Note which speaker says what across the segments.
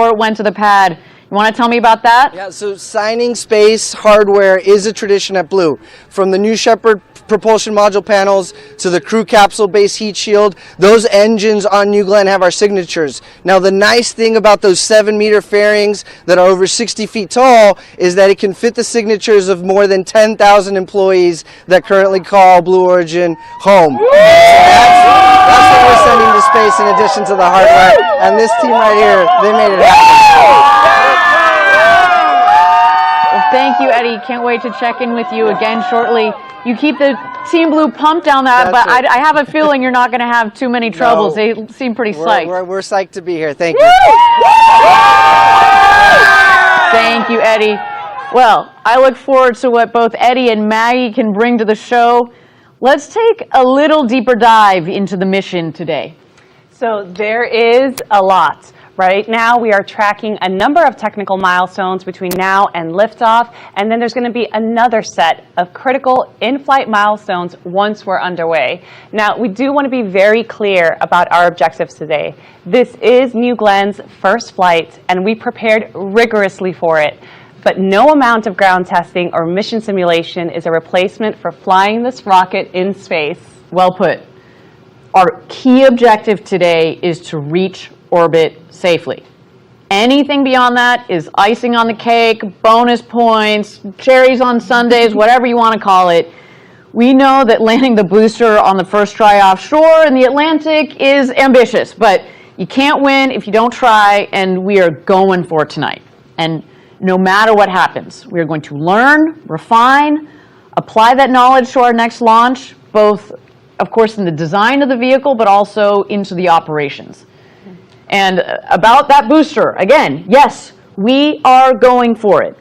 Speaker 1: before it went to the pad. You want to tell me about that?
Speaker 2: Yeah, so signing space hardware is a tradition at Blue. From the New Shepard propulsion module panels to the crew capsule base heat shield, those engines on New Glenn have our signatures. Now the nice thing about those 7-meter fairings that are over 60 feet tall is that it can fit the signatures of more than 10,000 employees that currently call Blue Origin home. So that's what we're sending to space in addition to the hardware. And this team right here, they made it happen.
Speaker 1: Well, thank you, Eddie. Can't wait to check in with you again shortly. You keep the Team Blue pumped on that, but right. I have a feeling you're not going to have too many troubles. No, they seem pretty psyched.
Speaker 2: We're psyched to be here. Thank you.
Speaker 1: Thank you, Eddie. Well, I look forward to what both Eddie and Maggie can bring to the show. Let's take a little deeper dive into the mission today.
Speaker 3: So there is a lot. Right now, we are tracking a number of technical milestones between now and liftoff, and then there's going to be another set of critical in-flight milestones once we're underway. Now, we do want to be very clear about our objectives today. This is New Glenn's first flight, and we prepared rigorously for it. But no amount of ground testing or mission simulation is a replacement for flying this rocket in space.
Speaker 1: Well put. Our key objective today is to reach orbit safely. Anything beyond that is icing on the cake, bonus points, cherries on sundaes, whatever you want to call it. We know that landing the booster on the first try offshore in the Atlantic is ambitious, but you can't win if you don't try, and we are going for it tonight. And no matter what happens, we are going to learn, refine, apply that knowledge to our next launch, both, of course, in the design of the vehicle, but also into the operations. And about that booster, again, yes, we are going for it.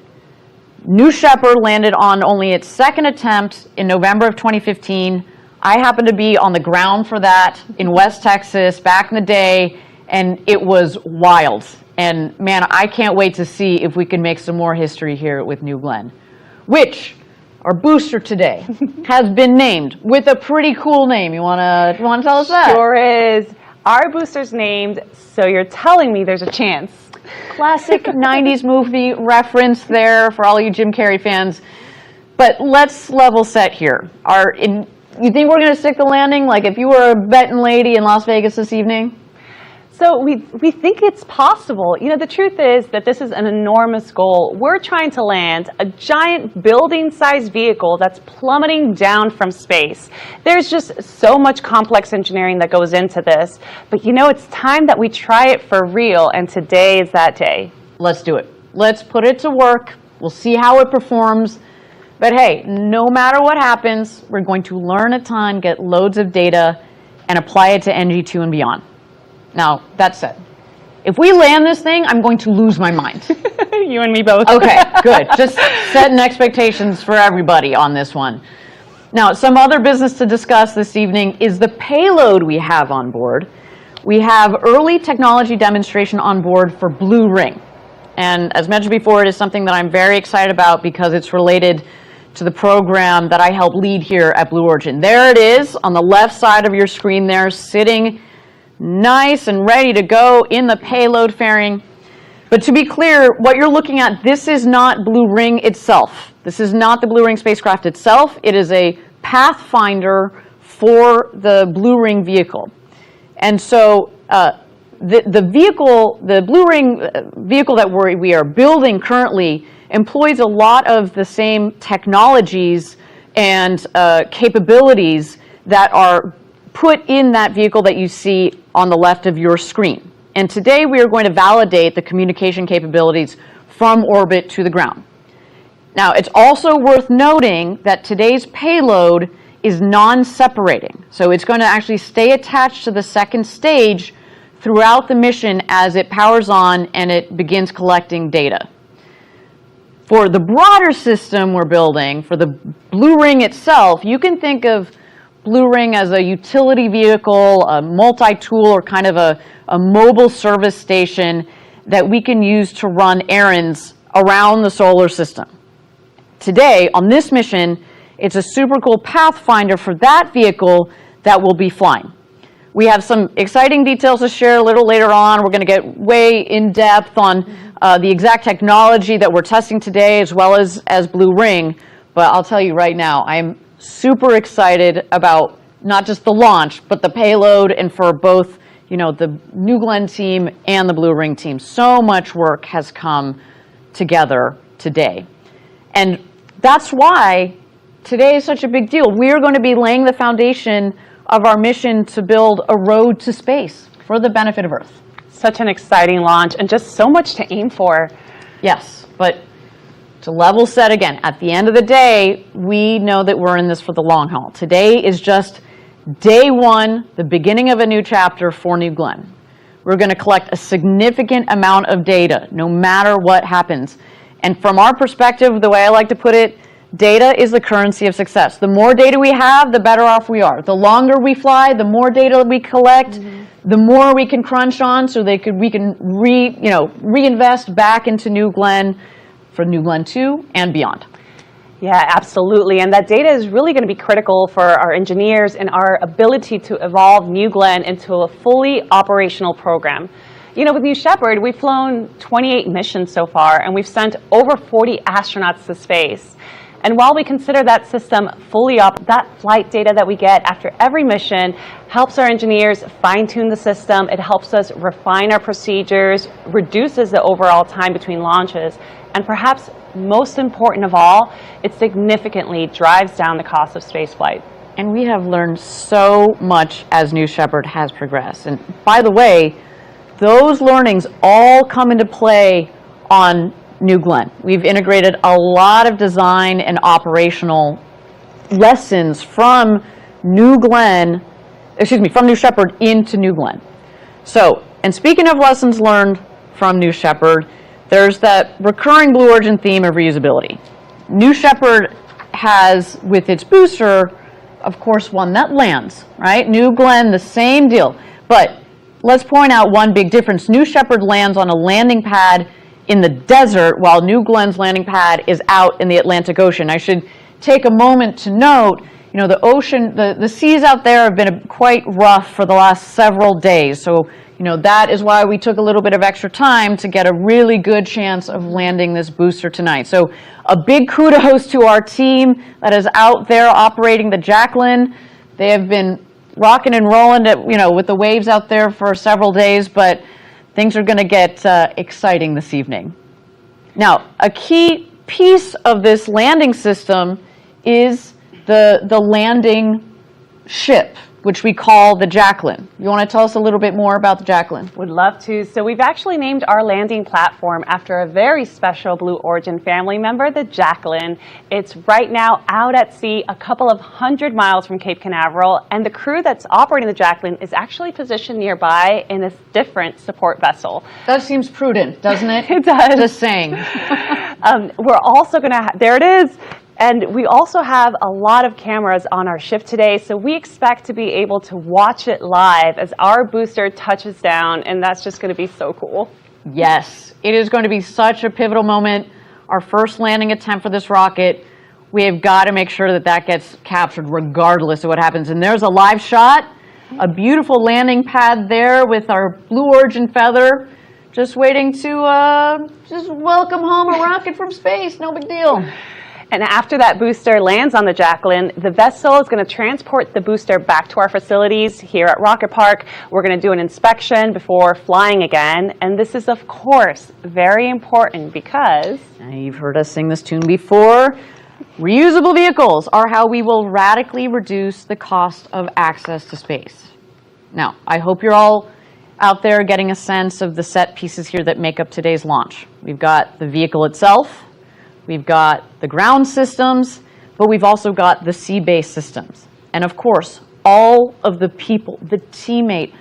Speaker 1: New Shepard landed on only its second attempt in November of 2015. I happened to be on the ground for that in West Texas back in the day, and it was wild. And man, I can't wait to see if we can make some more history here with New Glenn, which our booster today has been named with a pretty cool name. You wanna tell us that?
Speaker 3: Sure is. Our booster's named, so you're telling me there's a chance.
Speaker 1: Classic 90s movie reference there for all you Jim Carrey fans. But let's level set here. You think we're going to stick the landing? Like if you were a betting lady in Las Vegas this evening?
Speaker 3: So we think it's possible. You know, the truth is that this is an enormous goal. We're trying to land a giant building-sized vehicle that's plummeting down from space. There's just so much complex engineering that goes into this. But you know, it's time that we try it for real, and today is that day.
Speaker 1: Let's do it. Let's put it to work. We'll see how it performs. But hey, no matter what happens, we're going to learn a ton, get loads of data, and apply it to NG2 and beyond. Now, that said, if we land this thing, I'm going to lose my mind.
Speaker 3: You and me both.
Speaker 1: Okay, good. Just setting expectations for everybody on this one. Now, some other business to discuss this evening is the payload we have on board. We have early technology demonstration on board for Blue Ring. And as mentioned before, it is something that I'm very excited about because it's related to the program that I help lead here at Blue Origin. There it is on the left side of your screen there, sitting nice and ready to go in the payload fairing. But to be clear, what you're looking at, this is not Blue Ring itself. This is not the Blue Ring spacecraft itself. It is a pathfinder for the Blue Ring vehicle. And so the Blue Ring vehicle that we are building currently employs a lot of the same technologies and capabilities that are put in that vehicle that you see on the left of your screen. And today we are going to validate the communication capabilities from orbit to the ground. Now, it's also worth noting that today's payload is non-separating. So it's going to actually stay attached to the second stage throughout the mission as it powers on and it begins collecting data. For the broader system we're building, for the Blue Ring itself, you can think of Blue Ring as a utility vehicle, a multi-tool, or kind of a mobile service station that we can use to run errands around the solar system. Today, on this mission, it's a super cool pathfinder for that vehicle that we'll be flying. We have some exciting details to share a little later on. We're going to get way in depth on the exact technology that we're testing today, as well as Blue Ring. But I'll tell you right now, I'm super excited about not just the launch, but the payload, and for both, the New Glenn team and the Blue Ring team. So much work has come together today. And that's why today is such a big deal. We're going to be laying the foundation of our mission to build a road to space for the benefit of Earth.
Speaker 3: Such an exciting launch and just so much to aim for.
Speaker 1: Yes, but to level set again, at the end of the day, we know that we're in this for the long haul. Today is just day one, the beginning of a new chapter for New Glenn. We're going to collect a significant amount of data, no matter what happens. And from our perspective, the way I like to put it, data is the currency of success. The more data we have, the better off we are. The longer we fly, the more data we collect, the more we can crunch on, so we can reinvest back into New Glenn for New Glenn 2 and beyond.
Speaker 3: Yeah, absolutely. And that data is really going to be critical for our engineers and our ability to evolve New Glenn into a fully operational program. With New Shepard, we've flown 28 missions so far, and we've sent over 40 astronauts to space. And while we consider that system fully up, that flight data that we get after every mission helps our engineers fine-tune the system. It helps us refine our procedures, reduces the overall time between launches, and perhaps most important of all, it significantly drives down the cost of spaceflight.
Speaker 1: And we have learned so much as New Shepard has progressed. And by the way, those learnings all come into play on New Glenn. We've integrated a lot of design and operational lessons from New Shepard into New Glenn. So, and speaking of lessons learned from New Shepard, there's that recurring Blue Origin theme of reusability. New Shepard has, with its booster, of course, one that lands, right? New Glenn, the same deal. But let's point out one big difference. New Shepard lands on a landing pad in the desert, while New Glenn's landing pad is out in the Atlantic Ocean. I should take a moment to note, the ocean, the seas out there have been quite rough for the last several days. So, that is why we took a little bit of extra time to get a really good chance of landing this booster tonight. So a big kudos to our team that is out there operating the Jacqueline. They have been rocking and rolling with the waves out there for several days, but things are going to get exciting this evening. Now, a key piece of this landing system is the landing ship, which we call the Jacqueline. You want to tell us a little bit more about the Jacqueline?
Speaker 3: Would love to. So we've actually named our landing platform after a very special Blue Origin family member, the Jacqueline. It's right now out at sea, a couple of 100 miles from Cape Canaveral, and the crew that's operating the Jacqueline is actually positioned nearby in a different support vessel.
Speaker 1: That seems prudent, doesn't it?
Speaker 3: It does.
Speaker 1: Just saying.
Speaker 3: We're also going to, there it is. And we also have a lot of cameras on our ship today, so we expect to be able to watch it live as our booster touches down, and that's just going to be so cool.
Speaker 1: Yes, it is going to be such a pivotal moment. Our first landing attempt for this rocket, we have got to make sure that that gets captured regardless of what happens. And there's a live shot, a beautiful landing pad there with our Blue Origin feather, just waiting to just welcome home a rocket from space. No big deal.
Speaker 3: And after that booster lands on the Jacqueline, the vessel is going to transport the booster back to our facilities here at Rocket Park. We're going to do an inspection before flying again. And this is, of course, very important because...
Speaker 1: Now, you've heard us sing this tune before. Reusable vehicles are how we will radically reduce the cost of access to space. Now, I hope you're all out there getting a sense of the set pieces here that make up today's launch. We've got the vehicle itself. We've got the ground systems, but we've also got the sea-based systems. And of course, all of the people, the teammate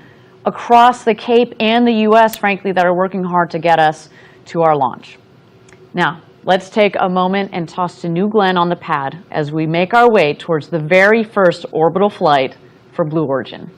Speaker 1: across the Cape and the US, frankly, that are working hard to get us to our launch. Now, let's take a moment and toss to New Glenn on the pad as we make our way towards the very first orbital flight for Blue Origin.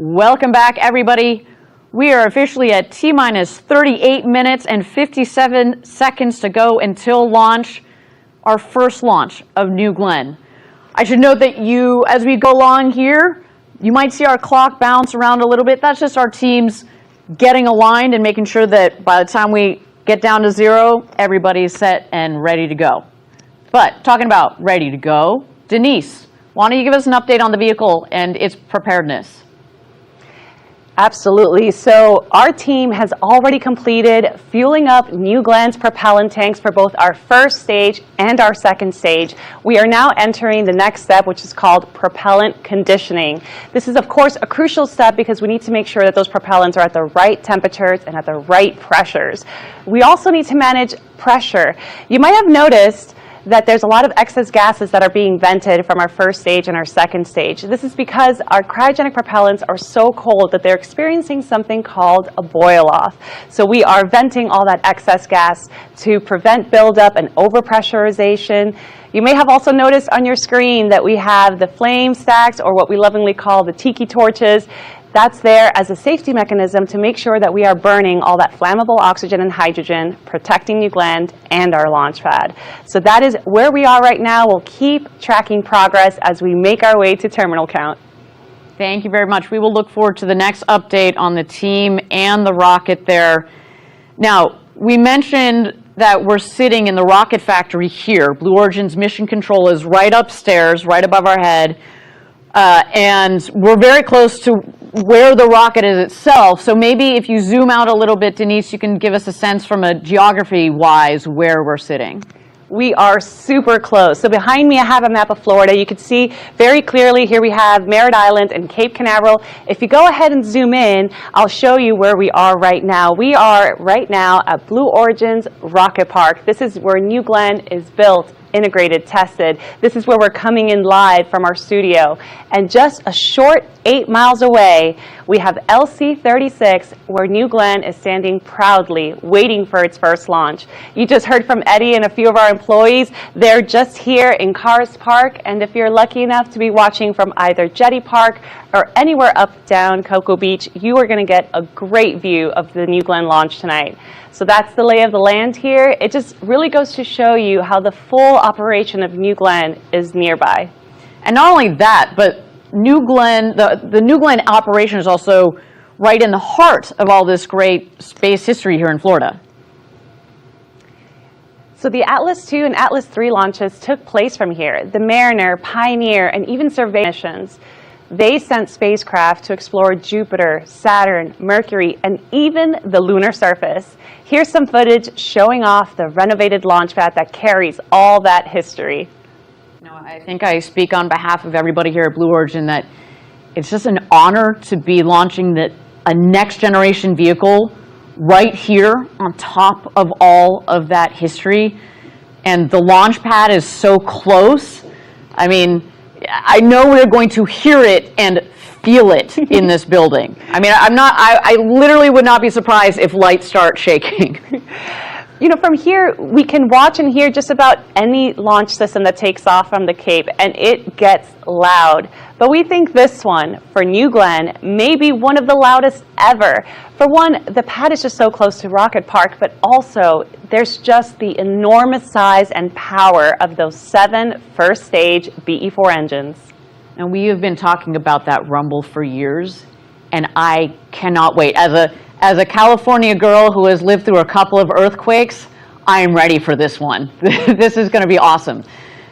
Speaker 1: Welcome back, everybody. We are officially at T-minus 38 minutes and 57 seconds to go until launch, our first launch of New Glenn. I should note that as we go along here, you might see our clock bounce around a little bit. That's just our teams getting aligned and making sure that by the time we get down to zero, everybody's set and ready to go. But talking about ready to go, Denise, why don't you give us an update on the vehicle and its preparedness?
Speaker 3: Absolutely. So our team has already completed fueling up New Glenn's propellant tanks for both our first stage and our second stage. We are now entering the next step, which is called propellant conditioning. This is, of course, a crucial step because we need to make sure that those propellants are at the right temperatures and at the right pressures. We also need to manage pressure. You might have noticed that there's a lot of excess gases that are being vented from our first stage and our second stage. This is because our cryogenic propellants are so cold that they're experiencing something called a boil-off. So we are venting all that excess gas to prevent buildup and overpressurization. You may have also noticed on your screen that we have the flame stacks, or what we lovingly call the tiki torches. That's there as a safety mechanism to make sure that we are burning all that flammable oxygen and hydrogen, protecting New Glenn and our launch pad. So that is where we are right now. We'll keep tracking progress as we make our way to terminal count.
Speaker 1: Thank you very much. We will look forward to the next update on the team and the rocket there. Now, we mentioned that we're sitting in the rocket factory here. Blue Origin's mission control is right upstairs, right above our head. And we're very close to where the rocket is itself. So maybe if you zoom out a little bit, Denise, you can give us a sense from a geography-wise where we're sitting.
Speaker 3: We are super close. So behind me, I have a map of Florida. You can see very clearly here we have Merritt Island and Cape Canaveral. If you go ahead and zoom in, I'll show you where we are right now. We are right now at Blue Origin's Rocket Park. This is where New Glenn is built, integrated, tested. This is where we're coming in live from our studio. And just a short 8 miles away, we have LC-36, where New Glenn is standing proudly, waiting for its first launch. You just heard from Eddie and a few of our employees. They're just here in Cars Park, and if you're lucky enough to be watching from either Jetty Park or anywhere up down Cocoa Beach, you are going to get a great view of the New Glenn launch tonight. So that's the lay of the land here. It just really goes to show you how the full operation of New Glenn is nearby.
Speaker 1: And not only that, but New Glenn, the New Glenn operation is also right in the heart of all this great space history here in Florida.
Speaker 3: So the Atlas II and Atlas III launches took place from here. The Mariner, Pioneer, and even Survey missions. They sent spacecraft to explore Jupiter, Saturn, Mercury, and even the lunar surface. Here's some footage showing off the renovated launch pad that carries all that history.
Speaker 1: No, I think I speak on behalf of everybody here at Blue Origin that it's just an honor to be launching a next generation vehicle right here on top of all of that history. And the launch pad is so close. I mean, I know we're going to hear it and feel it in this building. I mean, I literally would not be surprised if lights start shaking.
Speaker 3: You know, from here, we can watch and hear just about any launch system that takes off from the Cape, and it gets loud. But we think this one, for New Glenn, may be one of the loudest ever. For one, the pad is just so close to Rocket Park, but also there's just the enormous size and power of those 7 first-stage BE-4 engines.
Speaker 1: And we have been talking about that rumble for years, and I cannot wait. As a California girl who has lived through a couple of earthquakes, I am ready for this one. This is going to be awesome.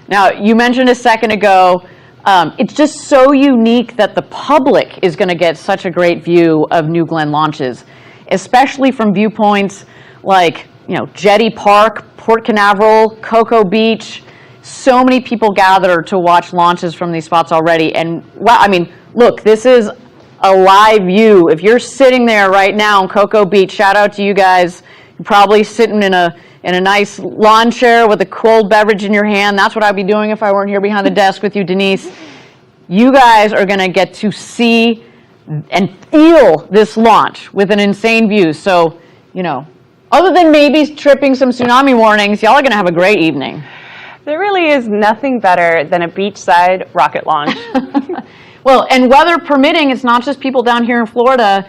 Speaker 1: Now, you mentioned a second ago, it's just so unique that the public is going to get such a great view of New Glenn launches, especially from viewpoints like, Jetty Park, Port Canaveral, Cocoa Beach. So many people gather to watch launches from these spots already. And wow, I mean, look, this is a live view. If you're sitting there right now in Cocoa Beach, shout out to you guys. You're probably sitting in a nice lawn chair with a cold beverage in your hand. That's what I'd be doing if I weren't here behind the desk with you, Denise. You guys are going to get to see and feel this launch with an insane view. So, other than maybe tripping some tsunami warnings, y'all are going to have a great evening.
Speaker 3: There really is nothing better than a beachside rocket launch.
Speaker 1: Well, and weather permitting, it's not just people down here in Florida.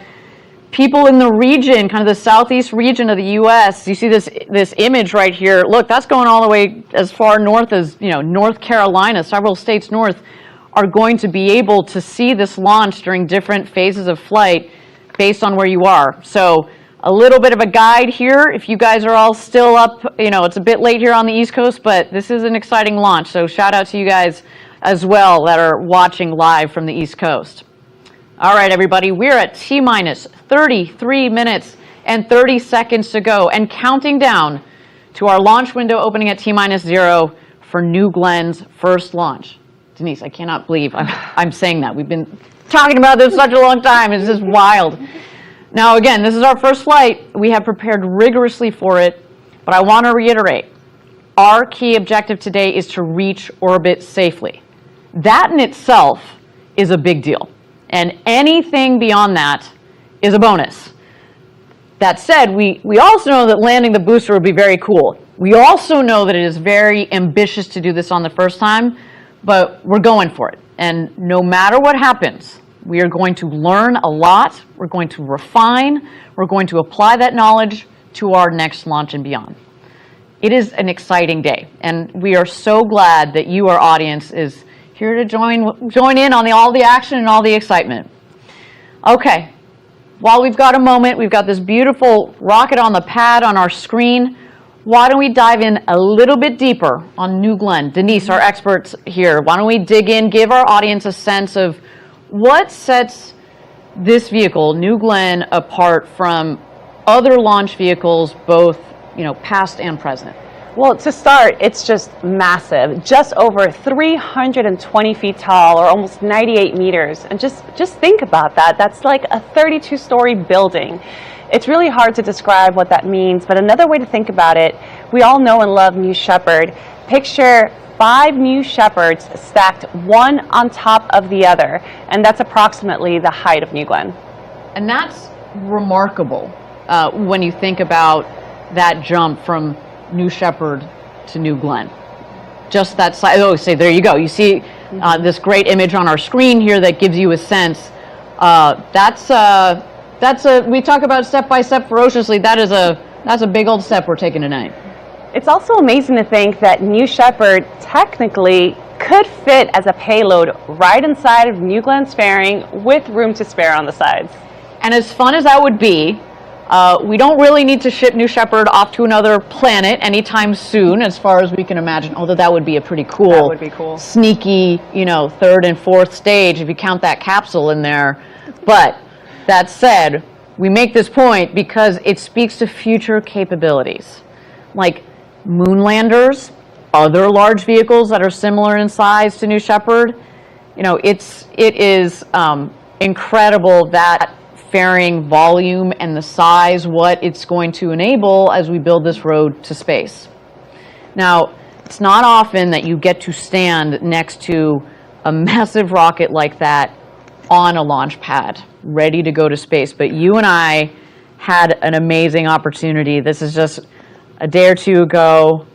Speaker 1: People in the region, kind of the southeast region of the U.S., you see this image right here. Look, that's going all the way as far north as, North Carolina, several states north, are going to be able to see this launch during different phases of flight based on where you are. So a little bit of a guide here. If you guys are all still up, it's a bit late here on the East Coast, but this is an exciting launch. So shout out to you guys as well that are watching live from the East Coast. All right, everybody, we're at T-minus 33 minutes and 30 seconds to go and counting down to our launch window opening at T-minus 0 for New Glenn's first launch. Denise, I cannot believe I'm saying that. We've been talking about this such a long time. It's just wild. Now, again, this is our first flight. We have prepared rigorously for it, but I want to reiterate, our key objective today is to reach orbit safely. That in itself is a big deal, and anything beyond that is a bonus. That said, we also know that landing the booster would be very cool. We also know that it is very ambitious to do this on the first time, but we're going for it. And no matter what happens, we are going to learn a lot, we're going to refine, we're going to apply that knowledge to our next launch and beyond. It is an exciting day, and we are so glad that you, our audience, is here to join in on all the action and all the excitement. Okay, while we've got a moment, we've got this beautiful rocket on the pad on our screen. Why don't we dive in a little bit deeper on New Glenn? Denise, our experts here, why don't we dig in, give our audience a sense of what sets this vehicle, New Glenn, apart from other launch vehicles, both past and present?
Speaker 3: Well, to start, it's just massive, just over 320 feet tall, or almost 98 meters. And just think about that. That's like a 32-story building. It's really hard to describe what that means, but another way to think about it, we all know and love New Shepard. Picture 5 New Shepards stacked one on top of the other, and that's approximately the height of New Glenn.
Speaker 1: And that's remarkable when you think about that jump from New Shepard to New Glenn. Just that size. Oh, say, there you go. You see this great image on our screen here that gives you a sense. We talk about step by step ferociously. That's a big old step we're taking tonight.
Speaker 3: It's also amazing to think that New Shepard technically could fit as a payload right inside of New Glenn's fairing with room to spare on the sides.
Speaker 1: And as fun as that would be, we don't really need to ship New Shepard off to another planet anytime soon, as far as we can imagine, although that would be a pretty cool,
Speaker 3: that would be cool,
Speaker 1: sneaky, third and fourth stage if you count that capsule in there. But that said, we make this point because it speaks to future capabilities, like moon landers, other large vehicles that are similar in size to New Shepard. It is incredible that fairing volume and the size, what it's going to enable as we build this road to space. Now, it's not often that you get to stand next to a massive rocket like that on a launch pad, ready to go to space. But you and I had an amazing opportunity. This is just a day or two ago.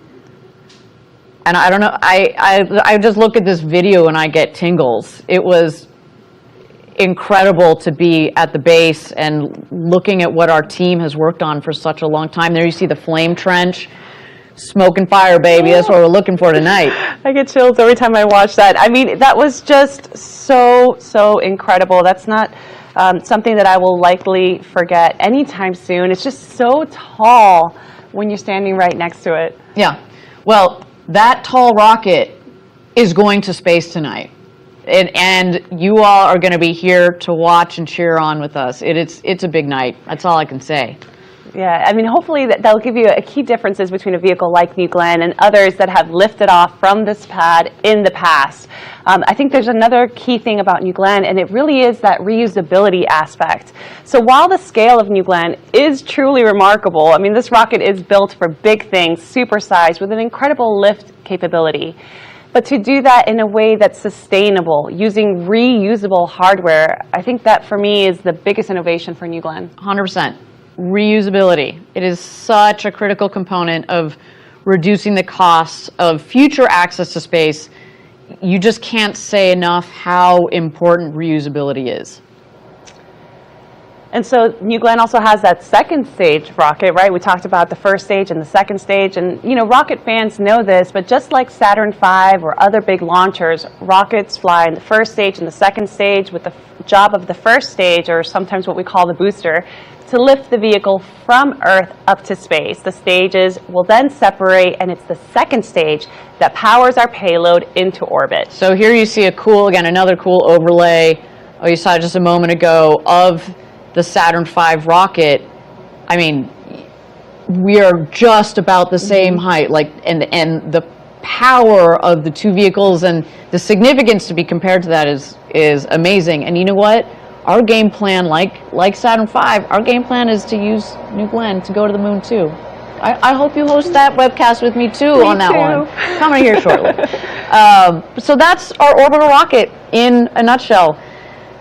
Speaker 1: And I don't know, I just look at this video and I get tingles. It was incredible to be at the base and looking at what our team has worked on for such a long time. There you see the flame trench. Smoke and fire, baby. That's what we're looking for tonight.
Speaker 3: I get chills every time I watch that. I mean, that was just so incredible. That's not something that I will likely forget anytime soon. It's just so tall when you're standing right next to it.
Speaker 1: Yeah. Well, that tall rocket is going to space tonight. And you all are going to be here to watch and cheer on with us. It's a big night. That's all I can say.
Speaker 3: Yeah, I mean, hopefully that'll give you a key differences between a vehicle like New Glenn and others that have lifted off from this pad in the past. I think there's another key thing about New Glenn, and it really is that reusability aspect. So while the scale of New Glenn is truly remarkable, I mean, this rocket is built for big things, supersized, with an incredible lift capability. But to do that in a way that's sustainable, using reusable hardware, I think that for me is the biggest innovation for New Glenn.
Speaker 1: 100%. Reusability. It is such a critical component of reducing the costs of future access to space you just can't say enough how important reusability is.
Speaker 3: And so New Glenn also has that second stage rocket, right? We talked about the first stage and the second stage, and rocket fans know this, but just like Saturn V or other big launchers, rockets fly in the first stage and the second stage with the job of the first stage, or sometimes what we call the booster, to lift the vehicle from Earth up to space. The stages will then separate, and it's the second stage that powers our payload into orbit.
Speaker 1: So here you see another cool overlay, you saw just a moment ago, of the Saturn V rocket. I mean, we are just about the same height, and the power of the two vehicles and the significance to be compared to that is amazing. And you know what? Our game plan, like Saturn V, our game plan is to use New Glenn to go to the moon too. I hope you host that webcast with me too on that one. Coming here shortly. So that's our orbital rocket in a nutshell.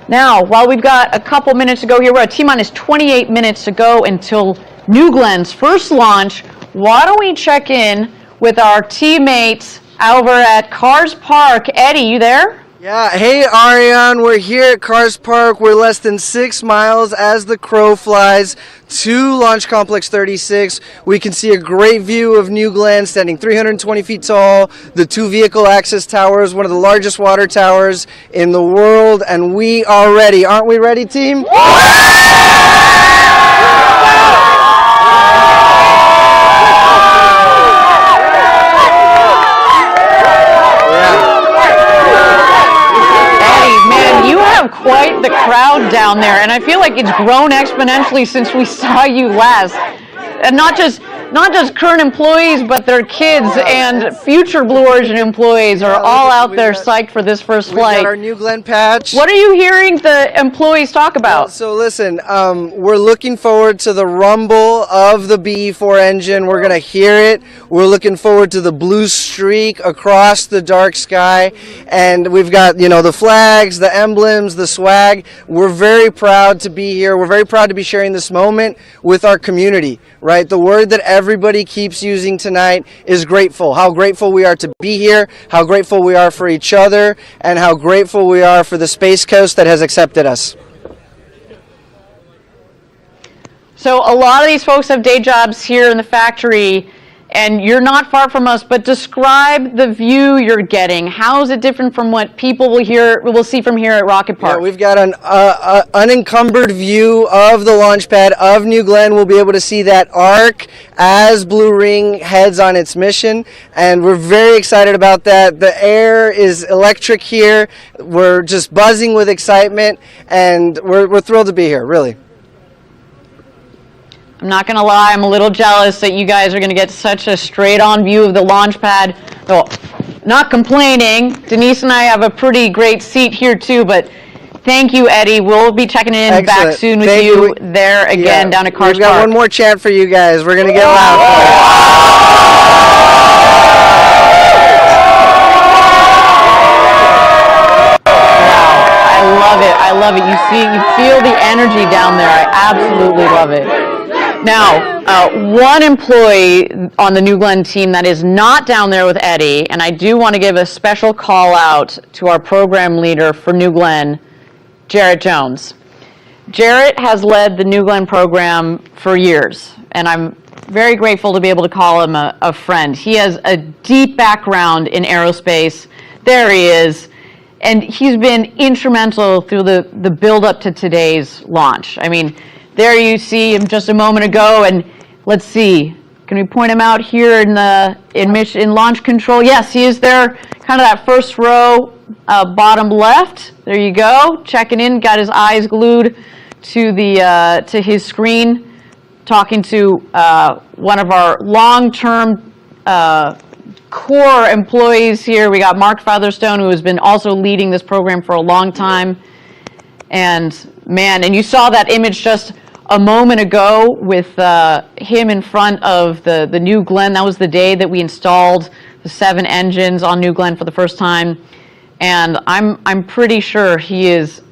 Speaker 1: Now, while we've got a couple minutes to go here, we're at T-minus 28 minutes to go until New Glenn's first launch. Why don't we check in with our teammates over at Cars Park. Eddie, you there?
Speaker 2: Yeah, hey Ariane, we're here at Cars Park. We're less than 6 miles as the crow flies to Launch Complex 36. We can see a great view of New Glenn standing 320 feet tall, the 2 vehicle access towers, one of the largest water towers in the world, and we are ready. Aren't we ready, team?
Speaker 1: Quite the crowd down there, and I feel like it's grown exponentially since we saw you last. And not just current employees, but their kids and future Blue Origin employees are all out there psyched for this first flight.
Speaker 2: We got our New Glenn patch.
Speaker 1: What are you hearing the employees talk about?
Speaker 2: So listen, we're looking forward to the rumble of the BE4 engine. We're going to hear it. We're looking forward to the blue streak across the dark sky. And we've got, the flags, the emblems, the swag. We're very proud to be here. We're very proud to be sharing this moment with our community, right? The word that everybody keeps using tonight is grateful. How grateful we are to be here, how grateful we are for each other, and how grateful we are for the Space Coast that has accepted us.
Speaker 1: So a lot of these folks have day jobs here in the factory, and you're not far from us, but describe the view you're getting. How is it different from what people will see from here at Rocket Park?
Speaker 2: Yeah, we've got an unencumbered view of the launch pad of New Glenn. We'll be able to see that arc as Blue Ring heads on its mission, and we're very excited about that. The air is electric here. We're just buzzing with excitement, and we're thrilled to be here, really.
Speaker 1: I'm not going to lie, I'm a little jealous that you guys are going to get such a straight-on view of the launch pad. Though, not complaining. Denise and I have a pretty great seat here too, but thank you, Eddie. We'll be checking in
Speaker 2: Excellent.
Speaker 1: back soon with you there again down at Cars Park.
Speaker 2: We've got one more chant for you guys. We're going to get loud.
Speaker 1: I love it. You feel the energy down there. I absolutely love it. Now, one employee on the New Glenn team that is not down there with Eddie, and I do want to give a special call out to our program leader for New Glenn, Jarrett Jones. Jarrett has led the New Glenn program for years, and I'm very grateful to be able to call him a friend. He has a deep background in aerospace. There he is. And he's been instrumental through the build-up to today's launch. I mean, there you see him just a moment ago, and let's see. Can we point him out here in launch control? Yes, he is there, kind of that first row, bottom left. There you go, checking in, got his eyes glued to his screen, talking to one of our long-term core employees here. We got Mark Featherstone, who has been also leading this program for a long time. And you saw that image just a moment ago with him in front of the New Glenn. That was the day that we installed the 7 engines on New Glenn for the first time. And I'm pretty sure he is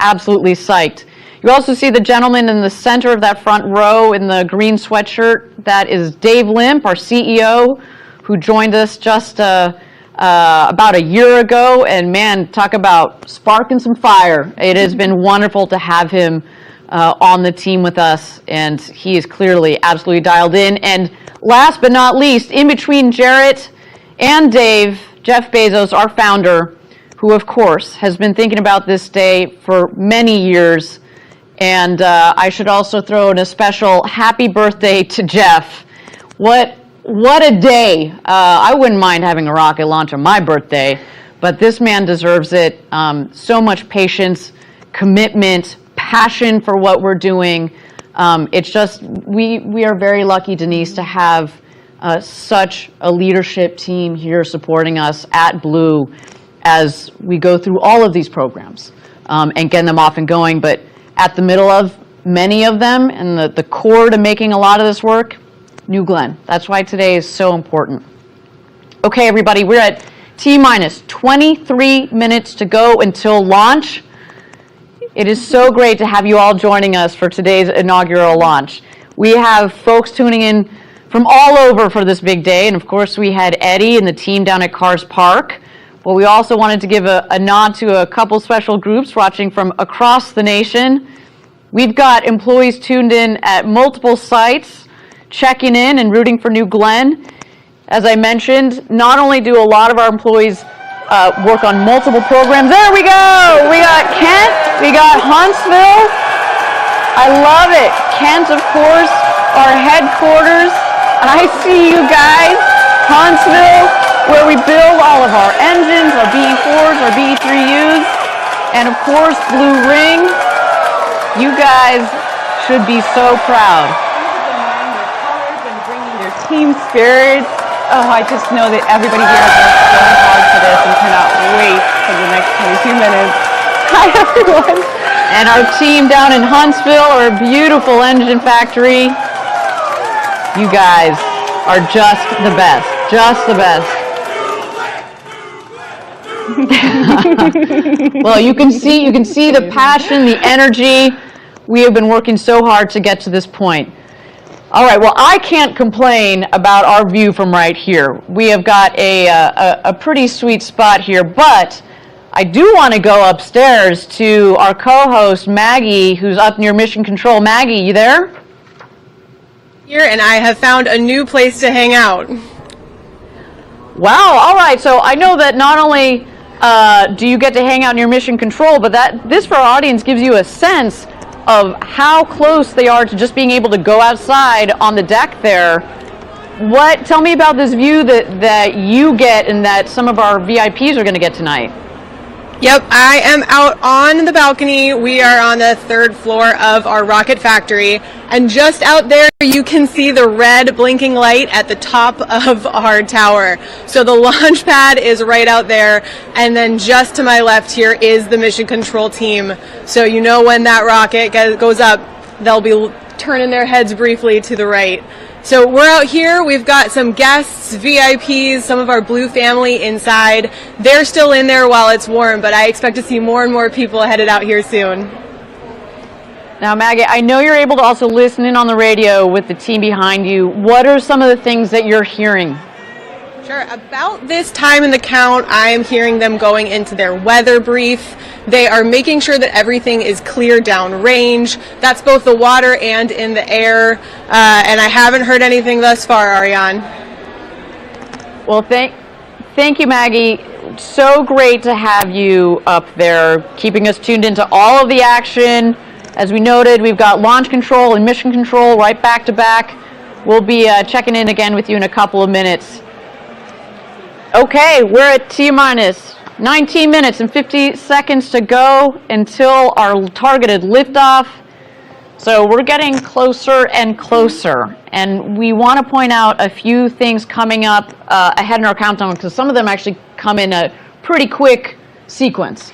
Speaker 1: absolutely psyched. You also see the gentleman in the center of that front row in the green sweatshirt. That is Dave Limp, our CEO, who joined us just a about a year ago, and man, talk about sparking some fire. It has been wonderful to have him on the team with us, and he is clearly absolutely dialed in. And last but not least, in between Jarrett and Dave, Jeff Bezos, our founder, who of course has been thinking about this day for many years. And I should also throw in a special happy birthday to Jeff. What a day. I wouldn't mind having a rocket launch on my birthday, but this man deserves it. So much patience, commitment, passion for what we're doing. It's just, we are very lucky, Denise, to have such a leadership team here supporting us at Blue as we go through all of these programs and getting them off and going. But at the middle of many of them and the core to making a lot of this work, New Glenn. That's why today is so important. Okay, everybody, we're at T-minus 23 minutes to go until launch. It is so great to have you all joining us for today's inaugural launch. We have folks tuning in from all over for this big day, and of course we had Eddie and the team down at Cars Park. But we also wanted to give a nod to a couple special groups watching from across the nation. We've got employees tuned in at multiple sites, checking in and rooting for New Glenn. As I mentioned, not only do a lot of our employees work on multiple programs. There we go! We got Kent, we got Huntsville. I love it. Kent, of course, our headquarters. I see you guys. Huntsville, where we build all of our engines, our BE4s, our BE3Us, and of course, Blue Ring. You guys should be so proud.
Speaker 3: Team spirit. Oh, I just know that everybody here has worked really hard for this and cannot wait for the next 22 minutes. Hi, everyone.
Speaker 1: And our team down in Huntsville, our beautiful engine factory. You guys are just the best. Just the best. Well, you can see the passion, the energy. We have been working so hard to get to this point. All right, well, I can't complain about our view from right here. We have got a pretty sweet spot here, but I do want to go upstairs to our co-host, Maggie, who's up near Mission Control. Maggie, you there?
Speaker 4: Here, and I have found a new place to hang out.
Speaker 1: Wow, all right, so I know that not only do you get to hang out near Mission Control, but this for our audience gives you a sense of how close they are to just being able to go outside on the deck there. Tell me about this view that you get and that some of our VIPs are going to get tonight.
Speaker 4: Yep, I am out on the balcony. We are on the 3rd floor of our rocket factory, and just out there you can see the red blinking light at the top of our tower. So the launch pad is right out there, and then just to my left here is the mission control team. So you know when that rocket goes up, they'll be turning their heads briefly to the right. So we're out here, we've got some guests, VIPs, some of our Blue family inside. They're still in there while it's warm, but I expect to see more and more people headed out here soon.
Speaker 1: Now, Maggie, I know you're able to also listen in on the radio with the team behind you. What are some of the things that you're hearing?
Speaker 4: Sure. About this time in the count, I am hearing them going into their weather brief. They are making sure that everything is clear downrange. That's both the water and in the air. And I haven't heard anything thus far, Ariane.
Speaker 1: Well, thank you, Maggie. So great to have you up there, keeping us tuned into all of the action. As we noted, we've got launch control and mission control right back to back. We'll be checking in again with you in a couple of minutes. Okay, we're at T-minus 19 minutes and 50 seconds to go until our targeted liftoff. So we're getting closer and closer. And we want to point out a few things coming up ahead in our countdown, because some of them actually come in a pretty quick sequence.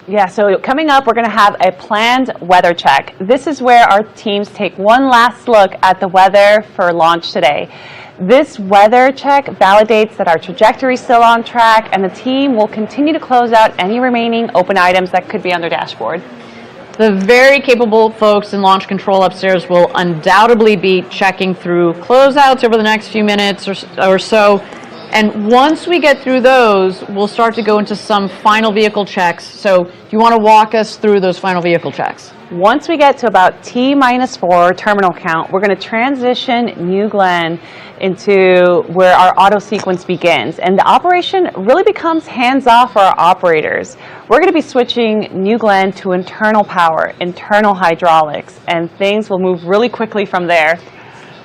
Speaker 3: Yeah, so coming up, we're going to have a planned weather check. This is where our teams take one last look at the weather for launch today. This weather check validates that our trajectory is still on track, and the team will continue to close out any remaining open items that could be on their dashboard.
Speaker 1: The very capable folks in launch control upstairs will undoubtedly be checking through closeouts over the next few minutes or so. And once we get through those, we'll start to go into some final vehicle checks. So do you want to walk us through those final vehicle checks?
Speaker 3: Once we get to about T-4 terminal count, we're going to transition New Glenn into where our auto sequence begins. And the operation really becomes hands-off for our operators. We're going to be switching New Glenn to internal power, internal hydraulics, and things will move really quickly from there.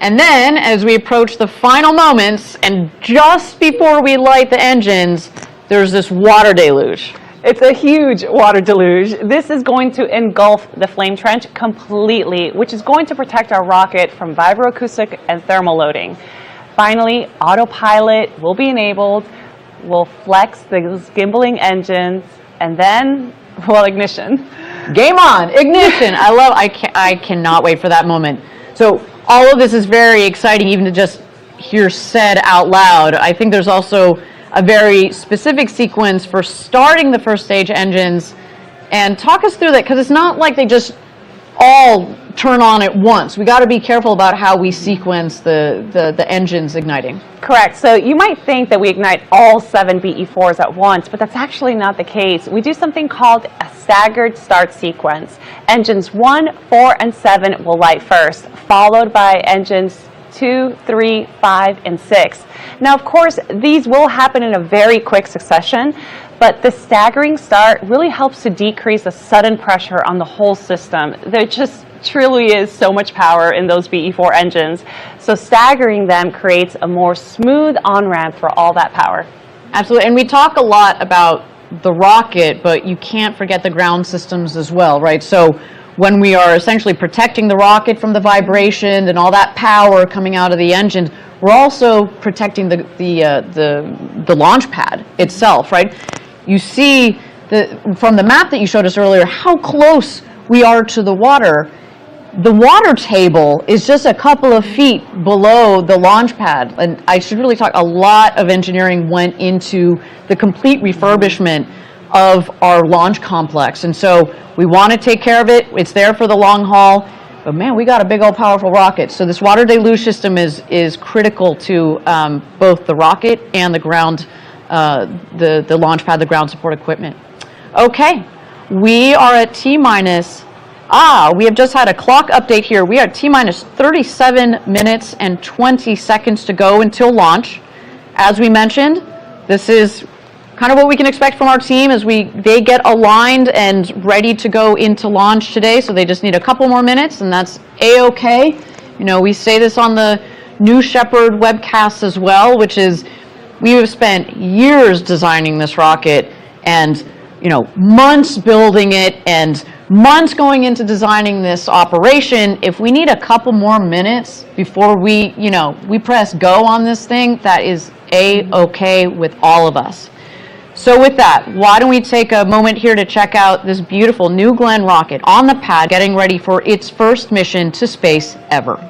Speaker 1: And then, as we approach the final moments, and just before we light the engines, there's this water deluge.
Speaker 3: It's a huge water deluge. This is going to engulf the flame trench completely, which is going to protect our rocket from vibroacoustic and thermal loading. Finally, autopilot will be enabled. We'll flex the gimbaling engines, and then, well, ignition.
Speaker 1: Game on, ignition. I cannot wait for that moment. So all of this is very exciting, even to just hear said out loud. I think there's also a very specific sequence for starting the first stage engines. And talk us through that, because it's not like they just all turn on at once. We got to be careful about how we sequence the engines igniting.
Speaker 3: Correct. So you might think that we ignite all 7 BE4s at once, but that's actually not the case. We do something called a staggered start sequence. Engines 1, 4, and 7 will light first, followed by engines 2, 3, 5, and 6. Now, of course, these will happen in a very quick succession, but the staggering start really helps to decrease the sudden pressure on the whole system. There just truly is so much power in those BE4 engines. So staggering them creates a more smooth on-ramp for all that power.
Speaker 1: Absolutely. And we talk a lot about the rocket, but you can't forget the ground systems as well, right? So when we are essentially protecting the rocket from the vibration and all that power coming out of the engine, we're also protecting the launch pad itself, right? You see from the map that you showed us earlier how close we are to the water. The water table is just a couple of feet below the launch pad. And I should really talk, a lot of engineering went into the complete refurbishment of our launch complex. And so we want to take care of it. It's there for the long haul. But man, we got a big old powerful rocket. So this water deluge system is critical to both the rocket and the ground, the launch pad, the ground support equipment. Okay, we are at T-minus. We have just had a clock update here. We are at T-minus 37 minutes and 20 seconds to go until launch. As we mentioned, this is kind of what we can expect from our team as they get aligned and ready to go into launch today. So they just need a couple more minutes, and that's A-okay. You know, we say this on the New Shepard webcasts as well, which is we have spent years designing this rocket and, you know, months building it and months going into designing this operation. If we need a couple more minutes before we press go on this thing, that is A-okay with all of us. So with that, why don't we take a moment here to check out this beautiful New Glenn rocket on the pad, getting ready for its first mission to space ever.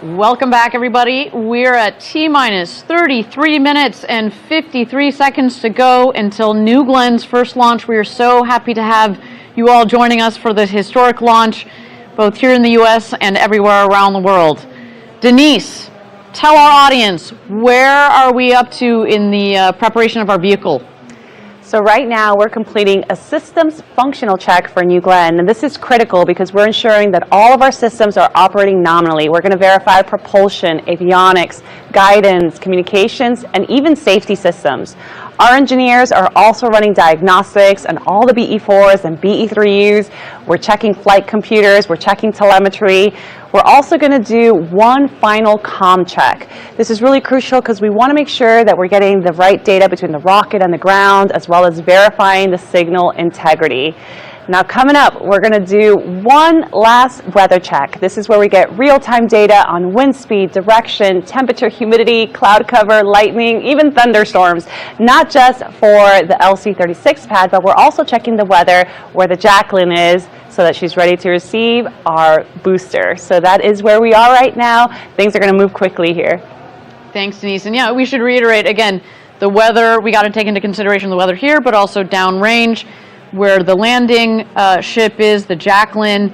Speaker 1: Welcome back, everybody. We're at T-minus 33 minutes and 53 seconds to go until New Glenn's first launch. We are so happy to have you all joining us for this historic launch, both here in the U.S. and everywhere around the world. Denise, tell our audience, where are we up to in the preparation of our vehicle?
Speaker 3: So right now we're completing a systems functional check for New Glenn, and this is critical because we're ensuring that all of our systems are operating nominally. We're going to verify propulsion, avionics, guidance, communications, and even safety systems. Our engineers are also running diagnostics on all the BE4s and BE3Us. We're checking flight computers, we're checking telemetry. We're also going to do one final comm check. This is really crucial because we want to make sure that we're getting the right data between the rocket and the ground, as well as verifying the signal integrity. Now coming up, we're going to do one last weather check. This is where we get real-time data on wind speed, direction, temperature, humidity, cloud cover, lightning, even thunderstorms. Not just for the LC-36 pad, but we're also checking the weather where the Jacqueline is so that she's ready to receive our booster. So that is where we are right now. Things are going to move quickly here.
Speaker 1: Thanks, Denise. And yeah, we should reiterate again, the weather, we got to take into consideration the weather here, but also downrange, where the landing ship is, the Jacqueline.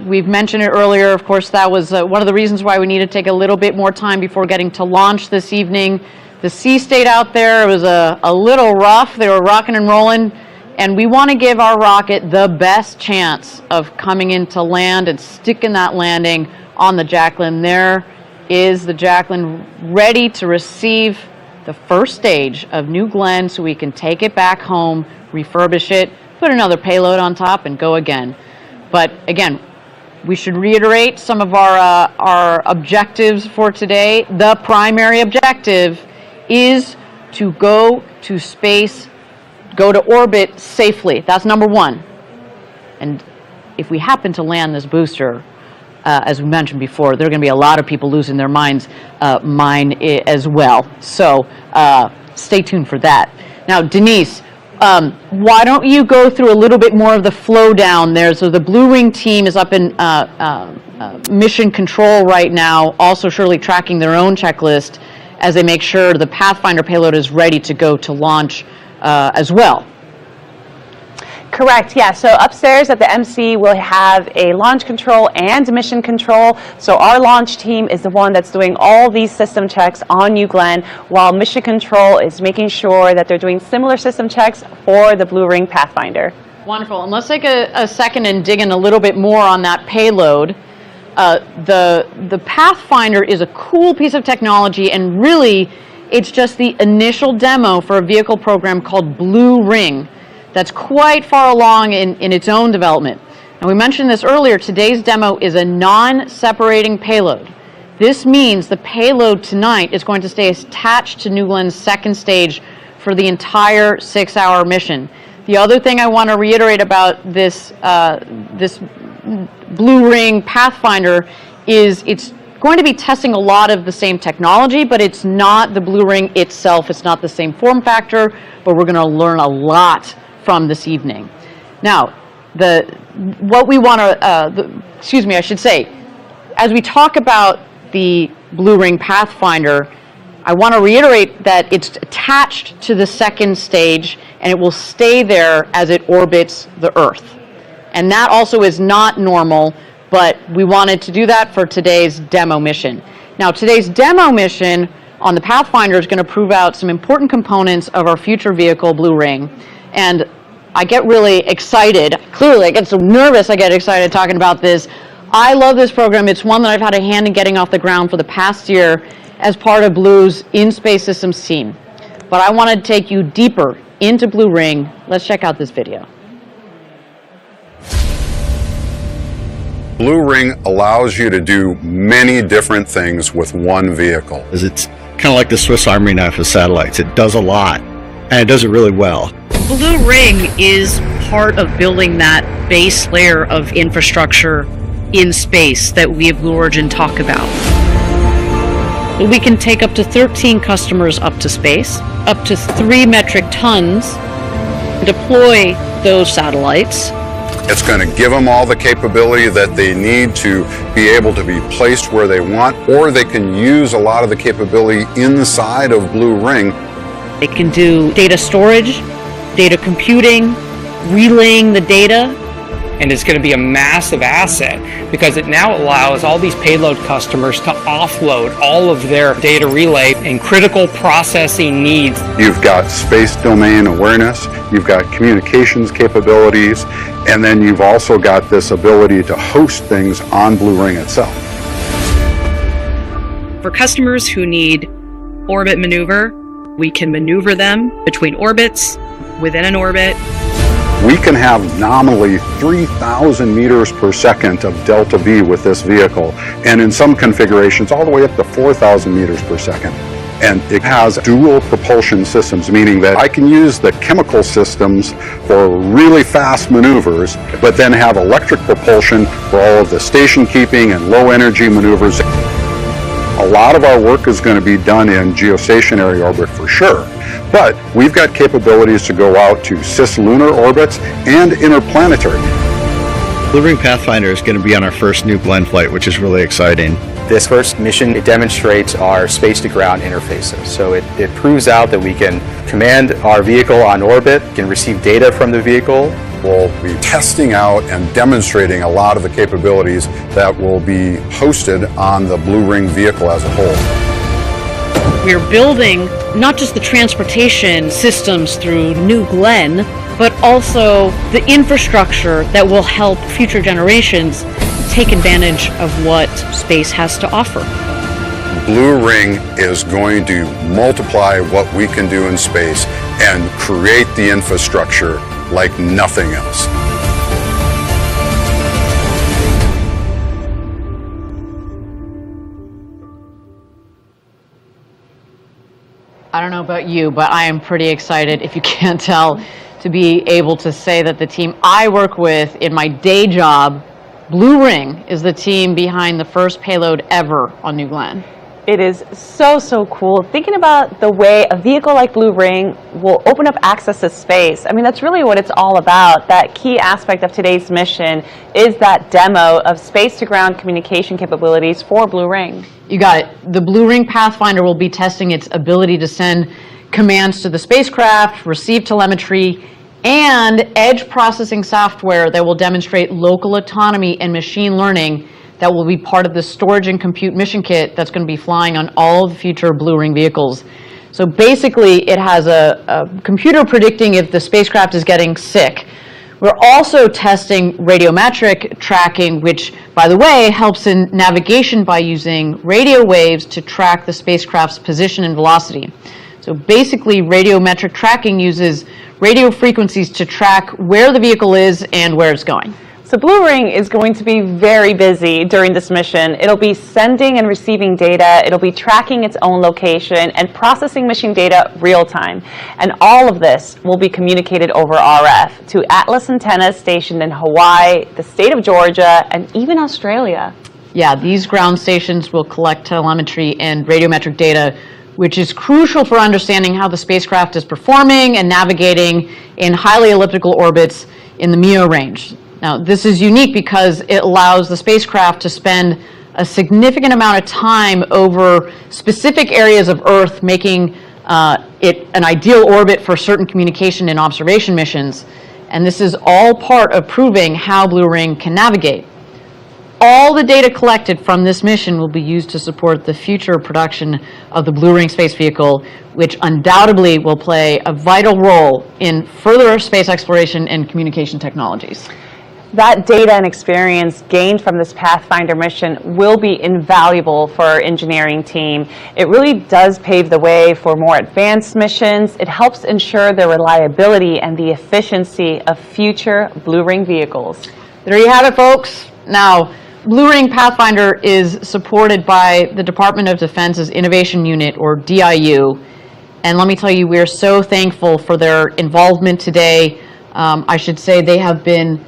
Speaker 1: We've mentioned it earlier. Of course, that was one of the reasons why we needed to take a little bit more time before getting to launch this evening. The sea state out there was a little rough. They were rocking and rolling, and we want to give our rocket the best chance of coming into land and sticking that landing on the Jacqueline. There is the Jacqueline ready to receive the first stage of New Glenn so we can take it back home, refurbish it, put another payload on top, and go again. But again, we should reiterate some of our objectives for today. The primary objective is to go to space, go to orbit safely. That's number one. And if we happen to land this booster, as we mentioned before, there are going to be a lot of people losing their minds, mine as well. So stay tuned for that. Now, Denise, why don't you go through a little bit more of the flow down there? So the Blue Ring team is up in mission control right now, also surely tracking their own checklist as they make sure the Pathfinder payload is ready to go to launch as well.
Speaker 3: Correct, yeah. So upstairs at the MC, we'll have a launch control and mission control. So our launch team is the one that's doing all these system checks on New Glenn, while mission control is making sure that they're doing similar system checks for the Blue Ring Pathfinder.
Speaker 1: Wonderful. And let's take a second and dig in a little bit more on that payload. The Pathfinder is a cool piece of technology, and really it's just the initial demo for a vehicle program called Blue Ring that's quite far along in its own development. And we mentioned this earlier, today's demo is a non-separating payload. This means the payload tonight is going to stay attached to New Glenn's second stage for the entire 6-hour mission. The other thing I want to reiterate about this Blue Ring Pathfinder is it's going to be testing a lot of the same technology, but it's not the Blue Ring itself. It's not the same form factor, but we're going to learn a lot from this evening. Now, what we want to, I should say, as we talk about the Blue Ring Pathfinder, I want to reiterate that it's attached to the second stage and it will stay there as it orbits the Earth. And that also is not normal, but we wanted to do that for today's demo mission. Now, today's demo mission on the Pathfinder is going to prove out some important components of our future vehicle, Blue Ring. And I get really excited. Clearly, I get so nervous I get excited talking about this. I love this program. It's one that I've had a hand in getting off the ground for the past year as part of Blue's in-space systems team. But I want to take you deeper into Blue Ring. Let's check out this video.
Speaker 5: Blue Ring allows you to do many different things with one vehicle.
Speaker 6: It's kind of like the Swiss Army knife of satellites. It does a lot, and it does it really well.
Speaker 7: Blue Ring is part of building that base layer of infrastructure in space that we at Blue Origin talk about. We can take up to 13 customers up to space, up to 3 metric tons, deploy those satellites,
Speaker 5: It's going to give them all the capability that they need to be able to be placed where they want, or they can use a lot of the capability inside of Blue Ring.
Speaker 7: It can do data storage, data computing, relaying the data.
Speaker 8: And it's going to be a massive asset because it now allows all these payload customers to offload all of their data relay and critical processing needs.
Speaker 5: You've got space domain awareness, you've got communications capabilities, and then you've also got this ability to host things on Blue Ring itself.
Speaker 7: For customers who need orbit maneuver, we can maneuver them between orbits, within an orbit.
Speaker 5: We can have nominally 3,000 meters per second of delta V with this vehicle, and in some configurations all the way up to 4,000 meters per second. And it has dual propulsion systems, meaning that I can use the chemical systems for really fast maneuvers, but then have electric propulsion for all of the station keeping and low energy maneuvers. A lot of our work is going to be done in geostationary orbit for sure, but we've got capabilities to go out to cislunar orbits and interplanetary.
Speaker 6: Blue Ring Pathfinder is going to be on our first New Glenn flight, which is really exciting.
Speaker 9: This first mission, it demonstrates our space-to-ground interfaces. So it proves out that we can command our vehicle on orbit, can receive data from the vehicle.
Speaker 5: We'll be testing out and demonstrating a lot of the capabilities that will be hosted on the Blue Ring vehicle as a whole.
Speaker 7: We're building not just the transportation systems through New Glenn, but also the infrastructure that will help future generations take advantage of what space has to offer.
Speaker 5: Blue Ring is going to multiply what we can do in space and create the infrastructure like nothing else.
Speaker 1: I don't know about you, but I am pretty excited, if you can't tell, to be able to say that the team I work with in my day job, Blue Ring, is the team behind the first payload ever on New Glenn.
Speaker 3: It is so, so cool. Thinking about the way a vehicle like Blue Ring will open up access to space. I mean, that's really what it's all about. That key aspect of today's mission is that demo of space-to-ground communication capabilities for Blue Ring.
Speaker 1: You got it. The Blue Ring Pathfinder will be testing its ability to send commands to the spacecraft, receive telemetry, and edge processing software that will demonstrate local autonomy and machine learning that will be part of the storage and compute mission kit that's going to be flying on all of the future Blue Ring vehicles. So basically, it has a computer predicting if the spacecraft is getting sick. We're also testing radiometric tracking, which, by the way, helps in navigation by using radio waves to track the spacecraft's position and velocity. So basically, radiometric tracking uses radio frequencies to track where the vehicle is and where it's going.
Speaker 3: So Blue Ring is going to be very busy during this mission. It'll be sending and receiving data, it'll be tracking its own location, and processing machine data real time. And all of this will be communicated over RF to Atlas antennas stationed in Hawaii, the state of Georgia, and even Australia.
Speaker 1: Yeah, these ground stations will collect telemetry and radiometric data, which is crucial for understanding how the spacecraft is performing and navigating in highly elliptical orbits in the MEO range. Now, this is unique because it allows the spacecraft to spend a significant amount of time over specific areas of Earth, making it an ideal orbit for certain communication and observation missions. And this is all part of proving how Blue Ring can navigate. All the data collected from this mission will be used to support the future production of the Blue Ring space vehicle, which undoubtedly will play a vital role in further space exploration and communication technologies.
Speaker 3: That data and experience gained from this Pathfinder mission will be invaluable for our engineering team. It really does pave the way for more advanced missions. It helps ensure the reliability and the efficiency of future Blue Ring vehicles.
Speaker 1: There you have it, folks. Now, Blue Ring Pathfinder is supported by the Department of Defense's Innovation Unit, or DIU. And let me tell you, we are so thankful for their involvement today. I should say they have been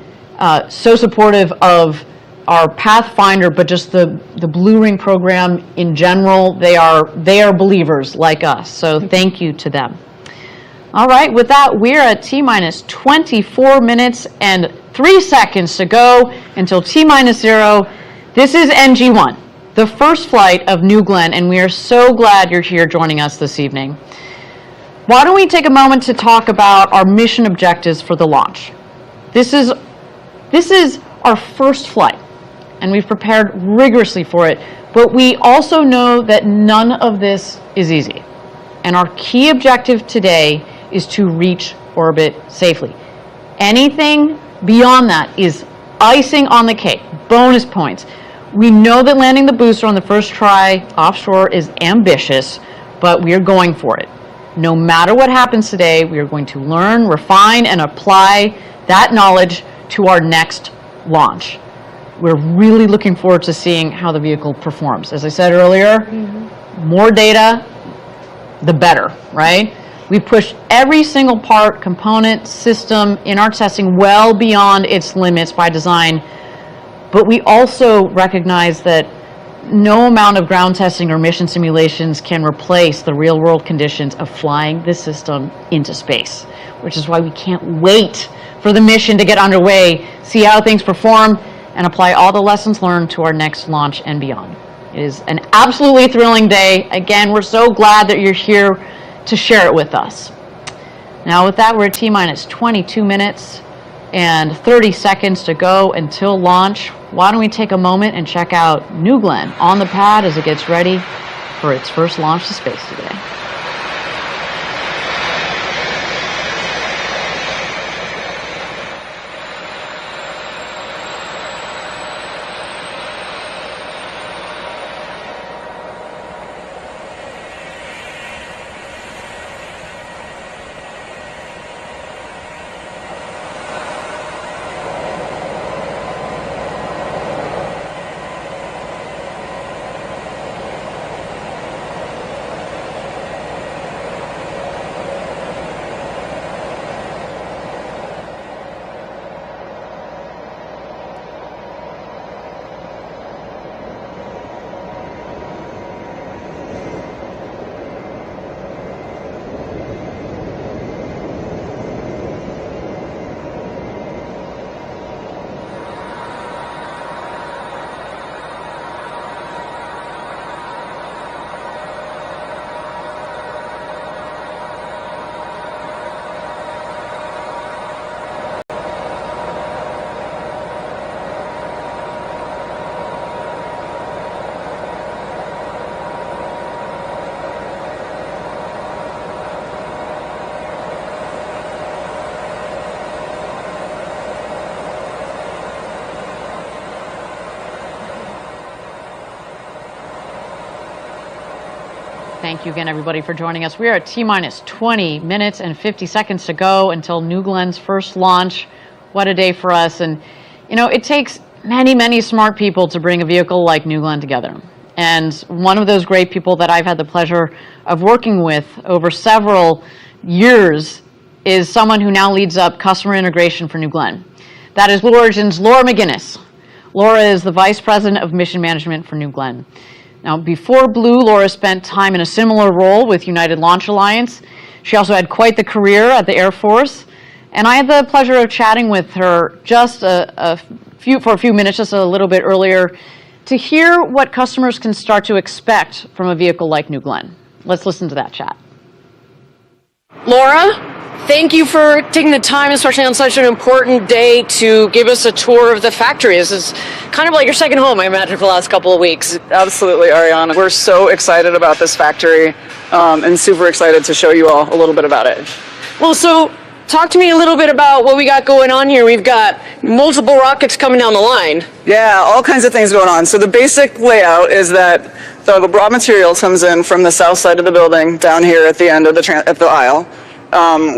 Speaker 1: so supportive of our Pathfinder, but just the Blue Ring program in general. They are believers like us, so thank you to them. All right, with that, we're at T-minus 24 minutes and 3 seconds to go until T-minus 0. This is NG1, the first flight of New Glenn, and we are so glad you're here joining us this evening. Why don't we take a moment to talk about our mission objectives for the launch? This is our first flight, and we've prepared rigorously for it, but we also know that none of this is easy. And our key objective today is to reach orbit safely. Anything beyond that is icing on the cake, bonus points. We know that landing the booster on the first try offshore is ambitious, but we are going for it. No matter what happens today, we are going to learn, refine, and apply that knowledge to our next launch. We're really looking forward to seeing how the vehicle performs. As I said earlier, more data, the better, right? We pushed every single part, component, system in our testing well beyond its limits by design, but we also recognize that no amount of ground testing or mission simulations can replace the real-world conditions of flying this system into space, which is why we can't wait for the mission to get underway, see how things perform, and apply all the lessons learned to our next launch and beyond. It is an absolutely thrilling day. Again, we're so glad that you're here to share it with us. Now with that, we're at T-minus 22 minutes and 30 seconds to go until launch. Why don't we take a moment and check out New Glenn on the pad as it gets ready for its first launch to space today. Thank you again, everybody, for joining us. We are at T-minus 20 minutes and 50 seconds to go until New Glenn's first launch. What a day for us. And, you know, it takes many, many smart people to bring a vehicle like New Glenn together. And one of those great people that I've had the pleasure of working with over several years is someone who now leads up customer integration for New Glenn. That is Blue Origin's Laura McGinnis. Laura is the Vice President of Mission Management for New Glenn. Now, before Blue, Laura spent time in a similar role with United Launch Alliance. She also had quite the career at the Air Force. And I had the pleasure of chatting with her just for a few minutes, just a little bit earlier, to hear what customers can start to expect from a vehicle like New Glenn. Let's listen to that chat.
Speaker 10: Laura, thank you for taking the time, especially on such an important day, to give us a tour of the factory. This is kind of like your second home, I imagine, for the last couple of weeks.
Speaker 11: Absolutely, Ariana. We're so excited about this factory and super excited to show you all a little bit about it.
Speaker 10: Well, so talk to me a little bit about what we got going on here. We've got multiple rockets coming down the line.
Speaker 11: Yeah, all kinds of things going on. So the basic layout is that the raw material comes in from the south side of the building down here at the end of the aisle.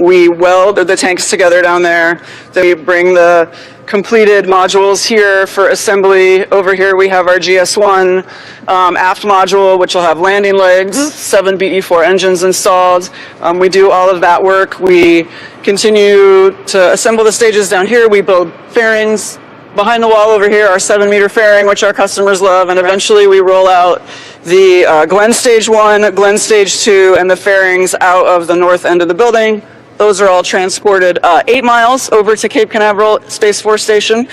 Speaker 11: We weld the tanks together down there. Then we bring the completed modules here for assembly. Over here we have our GS1 aft module, which will have landing legs, 7 BE4 engines installed. We do all of that work. We continue to assemble the stages down here. We build fairings. Behind the wall over here, our 7-meter fairing, which our customers love, and eventually we roll out the Glenn Stage 1, Glenn Stage 2, and the fairings out of the north end of the building. Those are all transported 8 miles over to Cape Canaveral Space Force Station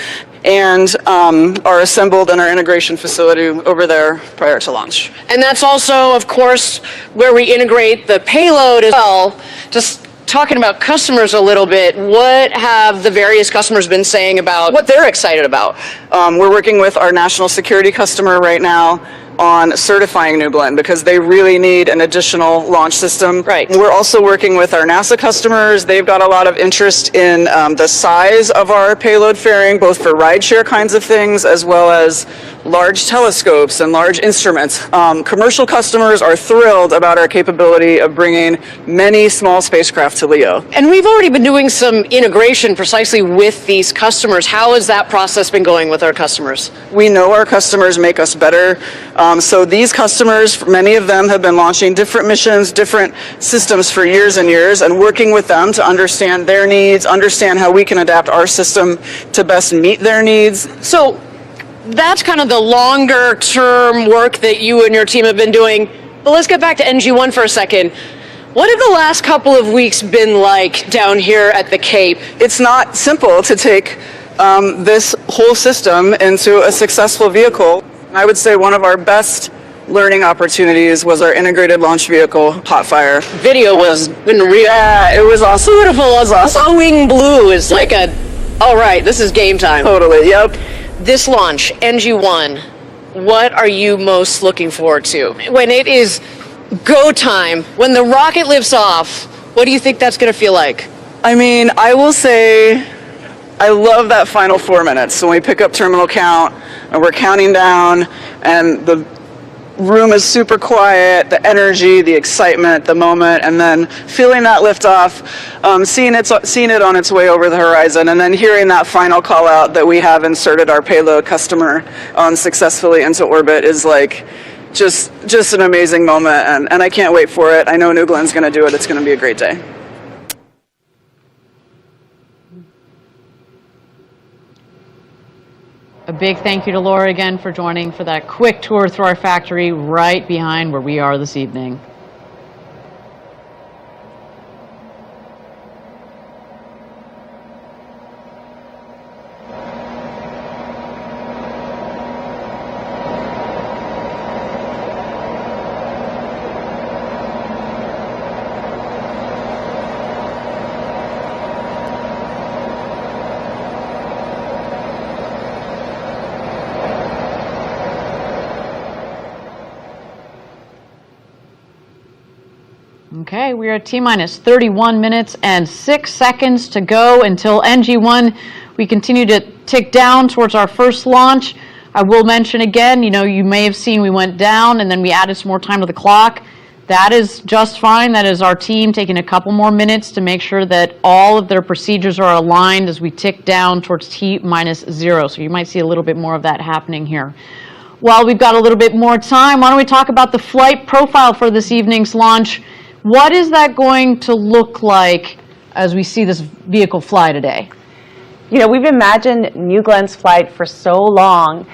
Speaker 11: and are assembled in our integration facility over there prior to launch.
Speaker 10: And that's also, of course, where we integrate the payload as well. Just talking about customers a little bit, what have the various customers been saying about what they're excited about?
Speaker 11: We're working with our national security customer right now on certifying New Glenn because they really need an additional launch system.
Speaker 10: Right.
Speaker 11: We're also working with our NASA customers. They've got a lot of interest in the size of our payload fairing, both for rideshare kinds of things as well as large telescopes and large instruments. Commercial customers are thrilled about our capability of bringing many small spacecraft to LEO.
Speaker 10: And we've already been doing some integration precisely with these customers. How has that process been going with our customers?
Speaker 11: We know our customers make us better. So these customers, many of them have been launching different missions, different systems for years and years, and working with them to understand their needs, understand how we can adapt our system to best meet their needs.
Speaker 10: So that's kind of the longer term work that you and your team have been doing. But let's get back to NG1 for a second. What have the last couple of weeks been like down here at the Cape?
Speaker 11: It's not simple to take this whole system into a successful vehicle. I would say one of our best learning opportunities was our integrated launch vehicle, Hotfire.
Speaker 10: Video was
Speaker 11: Yeah, it was awesome.
Speaker 10: beautiful. It was awesome. Glowing blue is like all right, this is game time.
Speaker 11: Totally, yep.
Speaker 10: This launch, NG1, what are you most looking forward to? When it is go time, when the rocket lifts off, what do you think that's going to feel like?
Speaker 11: I mean, I will say I love that final 4 minutes. So when we pick up terminal count and we're counting down and the room is super quiet, the energy, the excitement, the moment, and then feeling that lift off, seeing it on its way over the horizon, and then hearing that final call out that we have inserted our payload customer successfully into orbit is like just an amazing moment, and I can't wait for it. I know New Glenn's going to do it. It's going to be a great day.
Speaker 1: A big thank you to Laura again for joining for that quick tour through our factory right behind where we are this evening. Okay, we are at T-minus 31 minutes and 6 seconds to go until NG1. We continue to tick down towards our first launch. I will mention again, you may have seen we went down and then we added some more time to the clock. That is just fine. That is our team taking a couple more minutes to make sure that all of their procedures are aligned as we tick down towards T-minus 0. So you might see a little bit more of that happening here. While we've got a little bit more time, why don't we talk about the flight profile for this evening's launch? What is that going to look like as we see this vehicle fly today?
Speaker 3: We've imagined New Glenn's flight for so long.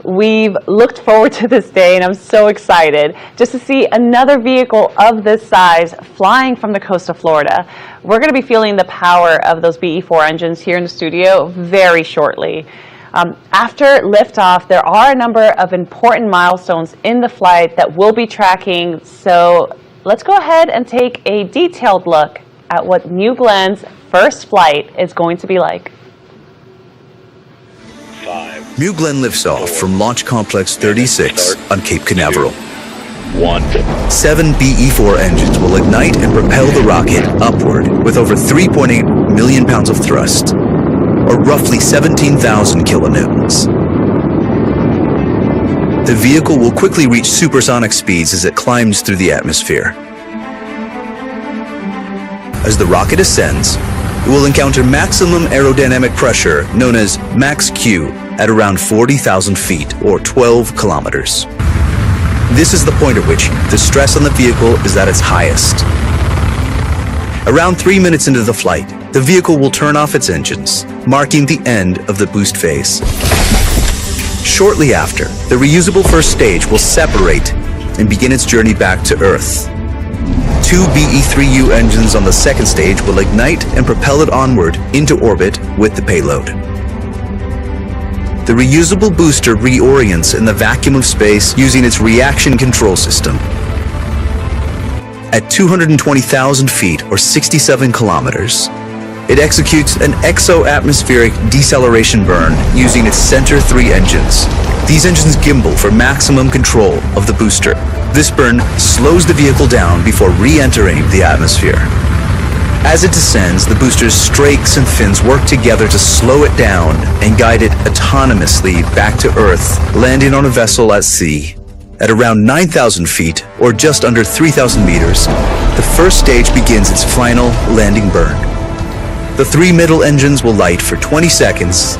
Speaker 3: We've looked forward to this day, and I'm so excited just to see another vehicle of this size flying from the coast of Florida. We're going to be feeling the power of those BE-4 engines here in the studio very shortly. After liftoff, there are a number of important milestones in the flight that we'll be tracking, so let's go ahead and take a detailed look at what New Glenn's first flight is going to be like.
Speaker 12: New Glenn lifts off from Launch Complex 36 on Cape Canaveral. 7 BE-4 engines will ignite and propel the rocket upward with over 3.8 million pounds of thrust, or roughly 17,000 kilonewtons. The vehicle will quickly reach supersonic speeds as it climbs through the atmosphere. As the rocket ascends, it will encounter maximum aerodynamic pressure known as max Q at around 40,000 feet or 12 kilometers. This is the point at which the stress on the vehicle is at its highest. Around 3 minutes into the flight, the vehicle will turn off its engines, marking the end of the boost phase. Shortly after, the reusable first stage will separate and begin its journey back to Earth. 2 BE-3U engines on the second stage will ignite and propel it onward into orbit with the payload. The reusable booster reorients in the vacuum of space using its reaction control system. At 220,000 feet or 67 kilometers, it executes an exo-atmospheric deceleration burn using its center 3 engines. These engines gimbal for maximum control of the booster. This burn slows the vehicle down before re-entering the atmosphere. As it descends, the booster's strakes and fins work together to slow it down and guide it autonomously back to Earth, landing on a vessel at sea. At around 9,000 feet, or just under 3,000 meters, the first stage begins its final landing burn. The 3 middle engines will light for 20 seconds,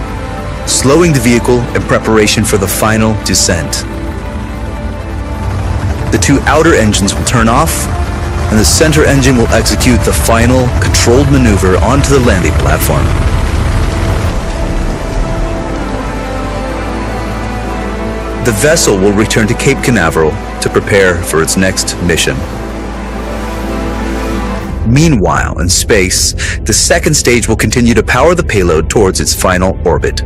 Speaker 12: slowing the vehicle in preparation for the final descent. The 2 outer engines will turn off, and the center engine will execute the final controlled maneuver onto the landing platform. The vessel will return to Cape Canaveral to prepare for its next mission. Meanwhile, in space, the second stage will continue to power the payload towards its final orbit.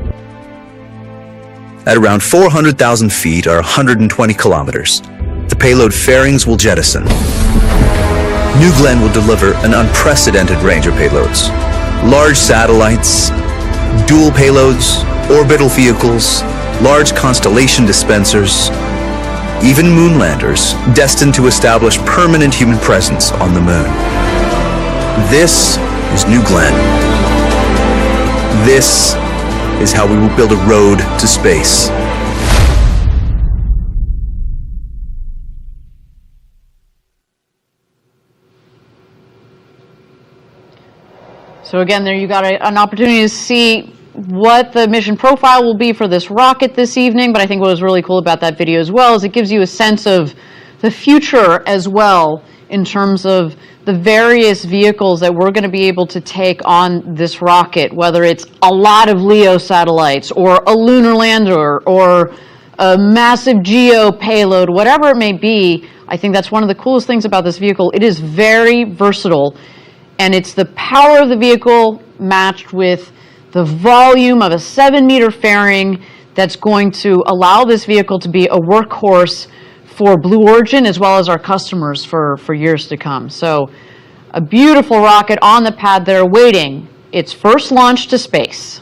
Speaker 12: At around 400,000 feet or 120 kilometers, the payload fairings will jettison. New Glenn will deliver an unprecedented range of payloads. Large satellites, dual payloads, orbital vehicles, large constellation dispensers, even moonlanders destined to establish permanent human presence on the moon. This is New Glenn. This is how we will build a road to space.
Speaker 1: So again, there you got an opportunity to see what the mission profile will be for this rocket this evening, but I think what was really cool about that video as well is it gives you a sense of the future as well in terms of the various vehicles that we're going to be able to take on this rocket, whether it's a lot of LEO satellites or a lunar lander or a massive GEO payload, whatever it may be. I think that's one of the coolest things about this vehicle. It is very versatile, and it's the power of the vehicle matched with the volume of a 7-meter fairing that's going to allow this vehicle to be a workhorse for Blue Origin as well as our customers for years to come. So a beautiful rocket on the pad there waiting its first launch to space.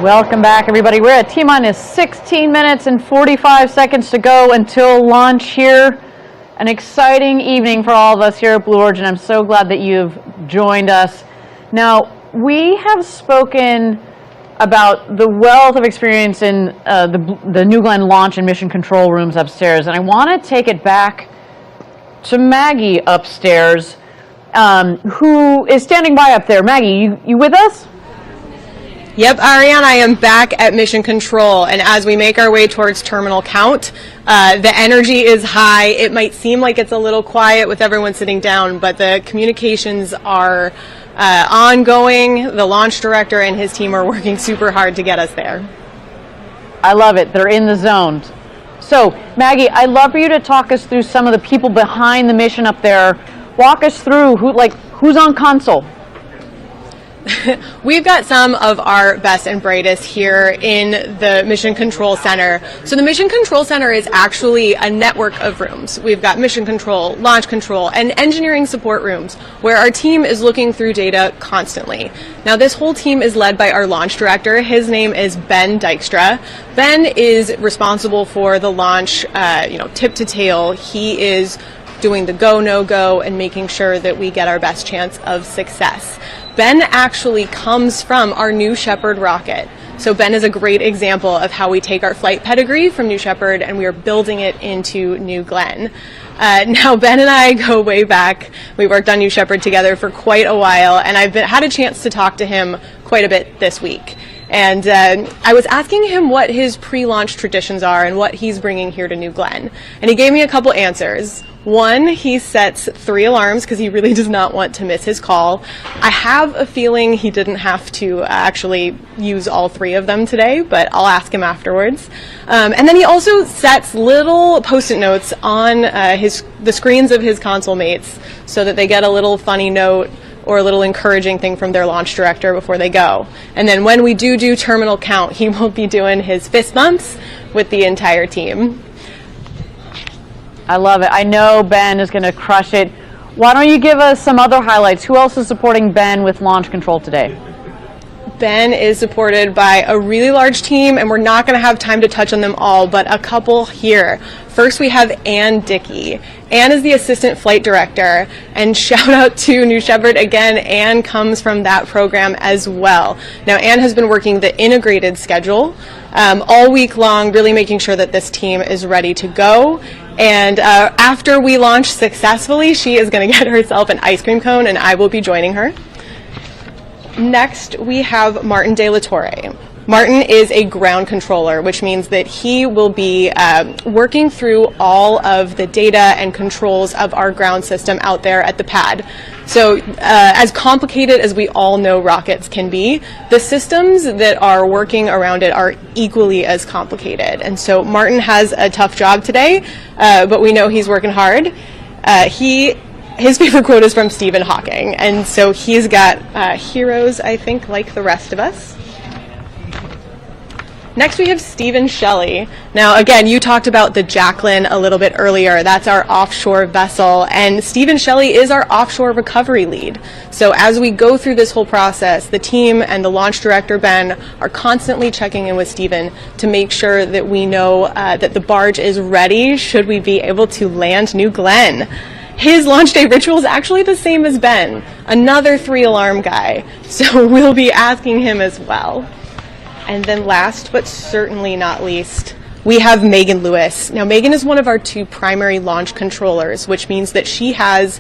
Speaker 1: Welcome back, everybody. We're at T-minus 16 minutes and 45 seconds to go until launch here. An exciting evening for all of us here at Blue Origin. I'm so glad that you've joined us. Now, we have spoken about the wealth of experience in the New Glenn launch and mission control rooms upstairs, and I want to take it back to Maggie upstairs, who is standing by up there. Maggie, you with us?
Speaker 4: Yep, Ariane, I am back at Mission Control, and as we make our way towards terminal count, the energy is high. It might seem like it's a little quiet with everyone sitting down, but the communications are ongoing. The launch director and his team are working super hard to get us there.
Speaker 1: I love it. They're in the zone. So, Maggie, I'd love for you to talk us through some of the people behind the mission up there. Walk us through who's on console.
Speaker 4: We've got some of our best and brightest here in the Mission Control Center. So the Mission Control Center is actually a network of rooms. We've got Mission Control, Launch Control, and engineering support rooms where our team is looking through data constantly. Now this whole team is led by our launch director. His name is Ben Dykstra. Ben is responsible for the launch, tip to tail. He is doing the go, no go, and making sure that we get our best chance of success. Ben actually comes from our New Shepard rocket. So Ben is a great example of how we take our flight pedigree from New Shepard and we are building it into New Glenn. Now Ben and I go way back. We worked on New Shepard together for quite a while, and I've had a chance to talk to him quite a bit this week. And I was asking him what his pre-launch traditions are and what he's bringing here to New Glenn. And he gave me a couple answers. One, he sets 3 alarms because he really does not want to miss his call. I have a feeling he didn't have to actually use all 3 of them today, but I'll ask him afterwards. And then he also sets little post-it notes on the screens of his console mates so that they get a little funny note or a little encouraging thing from their launch director before they go. And then when we do terminal count, he will be doing his fist bumps with the entire team.
Speaker 1: I love it. I know Ben is going to crush it. Why don't you give us some other highlights? Who else is supporting Ben with launch control today?
Speaker 4: Ben is supported by a really large team, and we're not going to have time to touch on them all, but a couple here. First, we have Ann Dickey. Ann is the assistant flight director, and shout out to New Shepard again. Ann comes from that program as well. Now, Ann has been working the integrated schedule all week long, really making sure that this team is ready to go. And after we launch successfully, she is going to get herself an ice cream cone, and I will be joining her. Next, we have Martin De La Torre. Martin is a ground controller, which means that he will be working through all of the data and controls of our ground system out there at the pad. So as complicated as we all know rockets can be, the systems that are working around it are equally as complicated. And so Martin has a tough job today, but we know he's working hard. His favorite quote is from Stephen Hawking, and so he's got heroes, I think, like the rest of us. Next, we have Stephen Shelley. Now, again, you talked about the Jacqueline a little bit earlier. That's our offshore vessel, and Stephen Shelley is our offshore recovery lead. So as we go through this whole process, the team and the launch director, Ben, are constantly checking in with Stephen to make sure that we know that the barge is ready should we be able to land New Glenn. His launch day ritual is actually the same as Ben, another 3-alarm guy, so we'll be asking him as well. And then last, but certainly not least, we have Megan Lewis. Now, Megan is one of our 2 primary launch controllers, which means that she has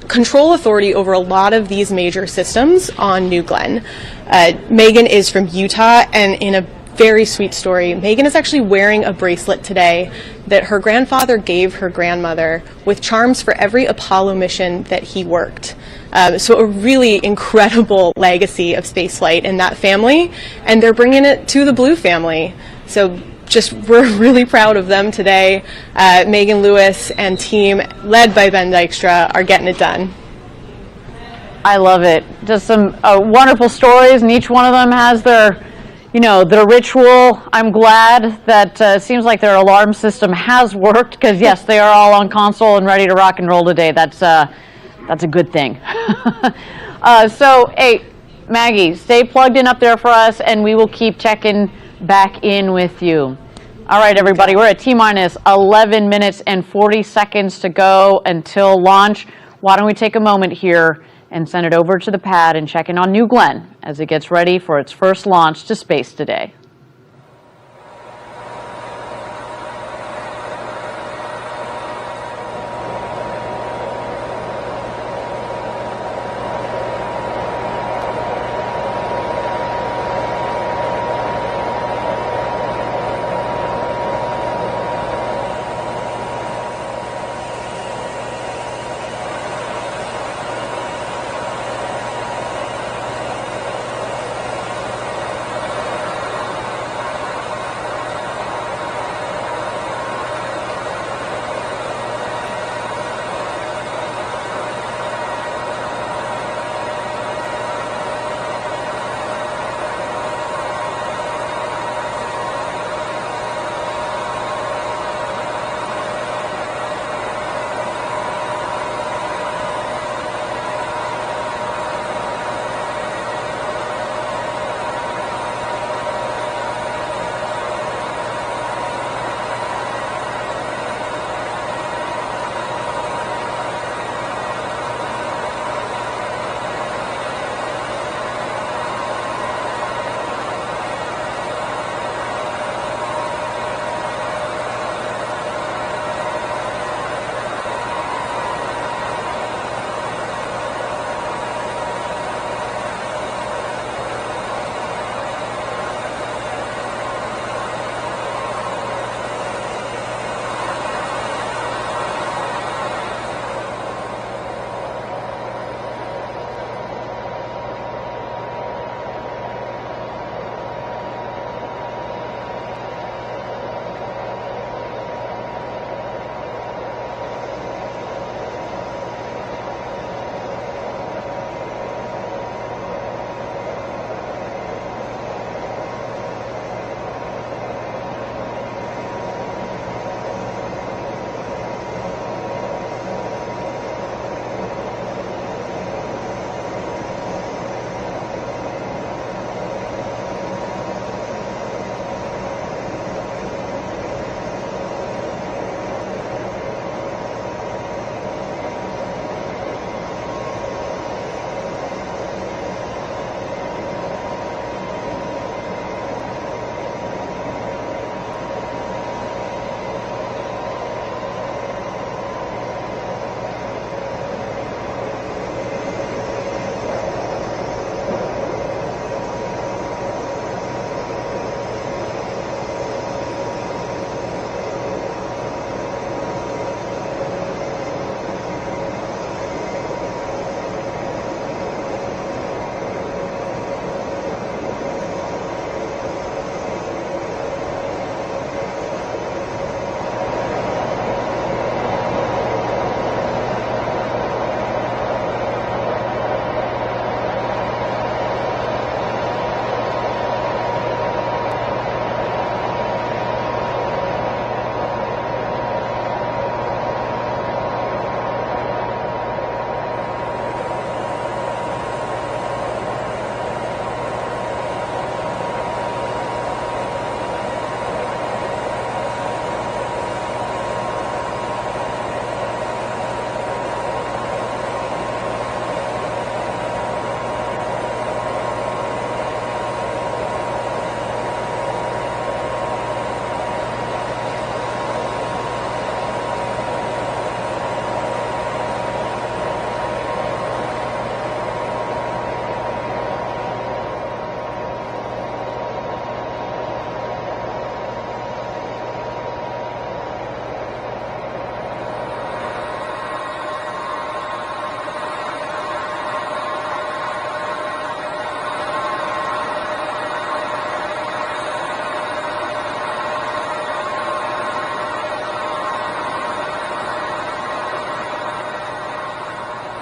Speaker 4: control authority over a lot of these major systems on New Glenn. Megan is from Utah, and in a very sweet story, Megan is actually wearing a bracelet today that her grandfather gave her grandmother with charms for every Apollo mission that he worked. So a really incredible legacy of spaceflight in that family, and they're bringing it to the Blue family. So we're really proud of them today. Megan Lewis and team, led by Ben Dykstra, are getting it done.
Speaker 1: I love it. Just some wonderful stories, and each one of them has their ritual. I'm glad that it seems like their alarm system has worked, because yes, they are all on console and ready to rock and roll today. That's a good thing. So, hey, Maggie, stay plugged in up there for us, and we will keep checking back in with you. All right, everybody, we're at T-minus 11 minutes and 40 seconds to go until launch. Why don't we take a moment here and send it over to the pad and check in on New Glenn as it gets ready for its first launch to space today.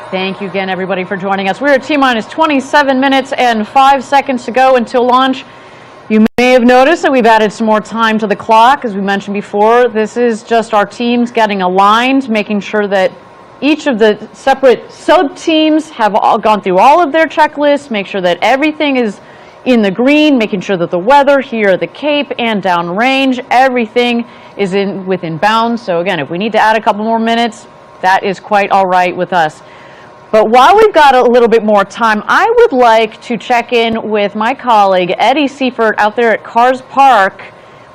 Speaker 1: Thank you again, everybody, for joining us. We're at T-minus 27 minutes and 5 seconds to go until launch. You may have noticed that we've added some more time to the clock. As we mentioned before, this is just our teams getting aligned, making sure that each of the separate sub-teams have all gone through all of their checklists, make sure that everything is in the green, making sure that the weather here at the Cape and downrange, everything is within bounds. So again, if we need to add a couple more minutes, that is quite all right with us. But while we've got a little bit more time, I would like to check in with my colleague, Eddie Seifert, out there at Cars Park,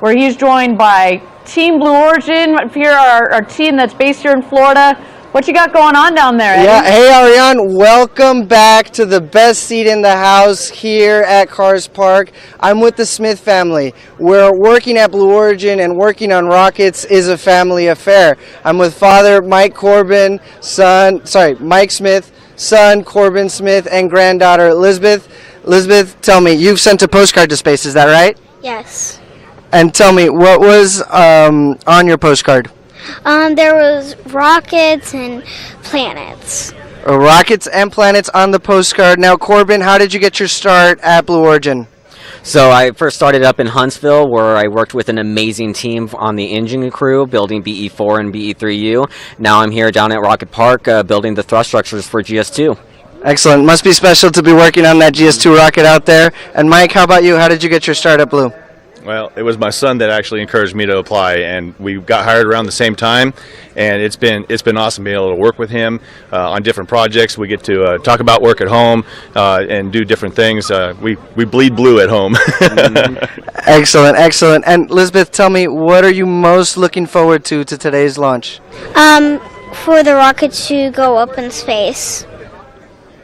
Speaker 1: where he's joined by Team Blue Origin, here our team that's based here in Florida. What you got going on down there, Eddie?
Speaker 2: Yeah, hey Ariane, welcome back to the best seat in the house here at Cars Park. I'm with the Smith family. We're working at Blue Origin, and working on rockets is a family affair. I'm with father Mike Smith, son Corbin Smith, and granddaughter Elizabeth. Elizabeth, tell me, you've sent a postcard to space, is that right?
Speaker 13: Yes.
Speaker 2: And tell me, what was on your postcard?
Speaker 13: There was rockets and planets.
Speaker 2: Rockets and planets on the postcard. Now, Corbin, how did you get your start at Blue Origin?
Speaker 14: So I first started up in Huntsville, where I worked with an amazing team on the engine crew, building BE4 and BE3U. Now I'm here down at Rocket Park, building the thrust structures for GS2.
Speaker 2: Excellent. Must be special to be working on that GS2 rocket out there. And Mike, how about you? How did you get your start at Blue?
Speaker 15: Well, it was my son that actually encouraged me to apply, and we got hired around the same time, and it's been awesome being able to work with him on different projects. We get to talk about work at home and do different things. We bleed blue at home.
Speaker 2: Excellent, excellent. And Elizabeth, tell me, what are you most looking forward to today's launch?
Speaker 13: For the rocket to go up in space.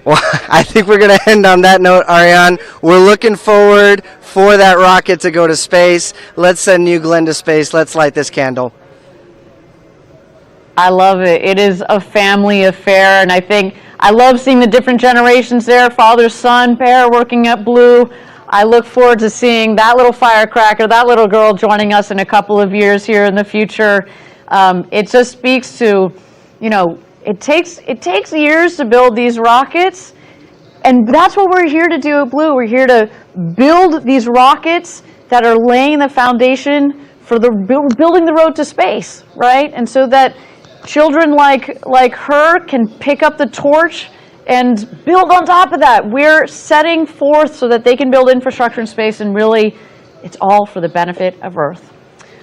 Speaker 2: Well, I think we're going to end on that note, Ariane. We're looking forward for that rocket to go to space. Let's send New Glenn to space. Let's light this candle.
Speaker 1: I love it. It is a family affair, and I love seeing the different generations there, father, son, pair working at Blue. I look forward to seeing that little firecracker, that little girl joining us in a couple of years here in the future. It just speaks to, it takes years to build these rockets, and that's what we're here to do at Blue. We're here to build these rockets that are laying the foundation for building the road to space, right? And so that children like her can pick up the torch and build on top of that. We're setting forth so that they can build infrastructure in space, and really, it's all for the benefit of Earth.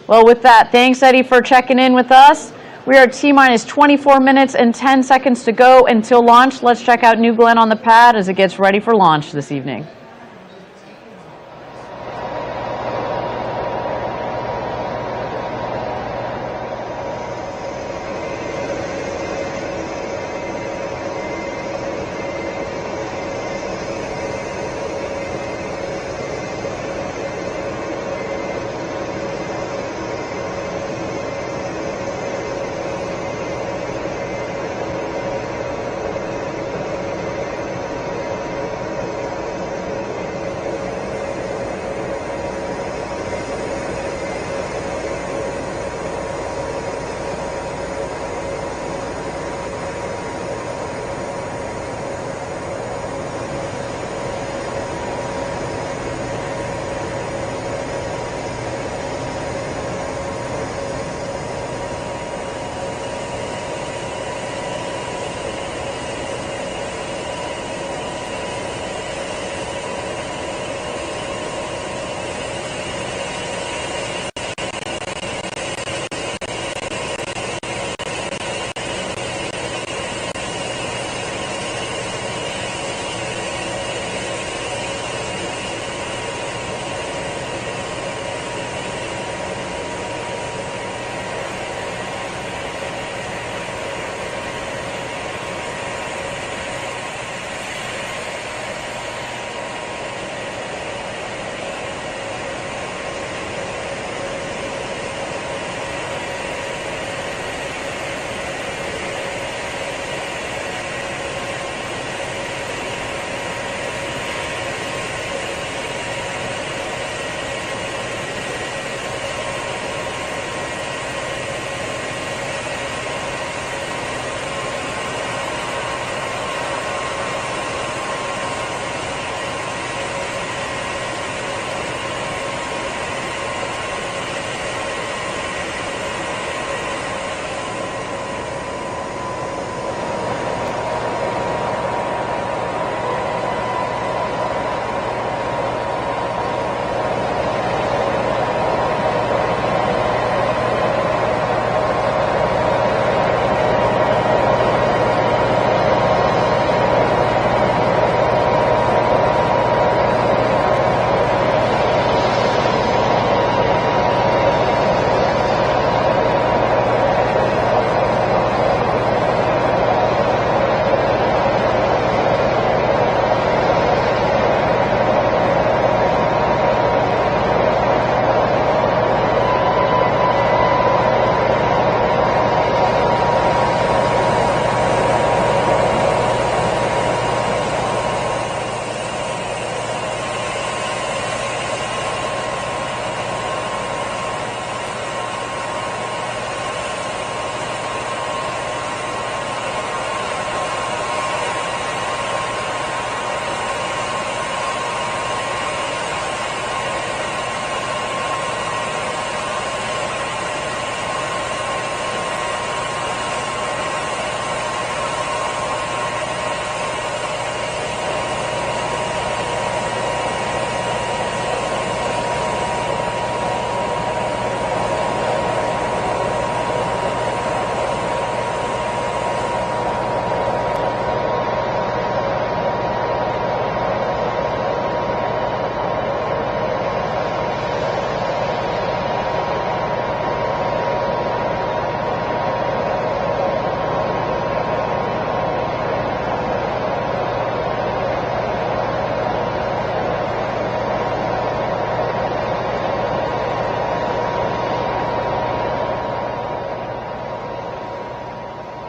Speaker 1: Well, with that, thanks, Eddie, for checking in with us. We are T-minus 24 minutes and 10 seconds to go until launch. Let's check out New Glenn on the pad as it gets ready for launch this evening.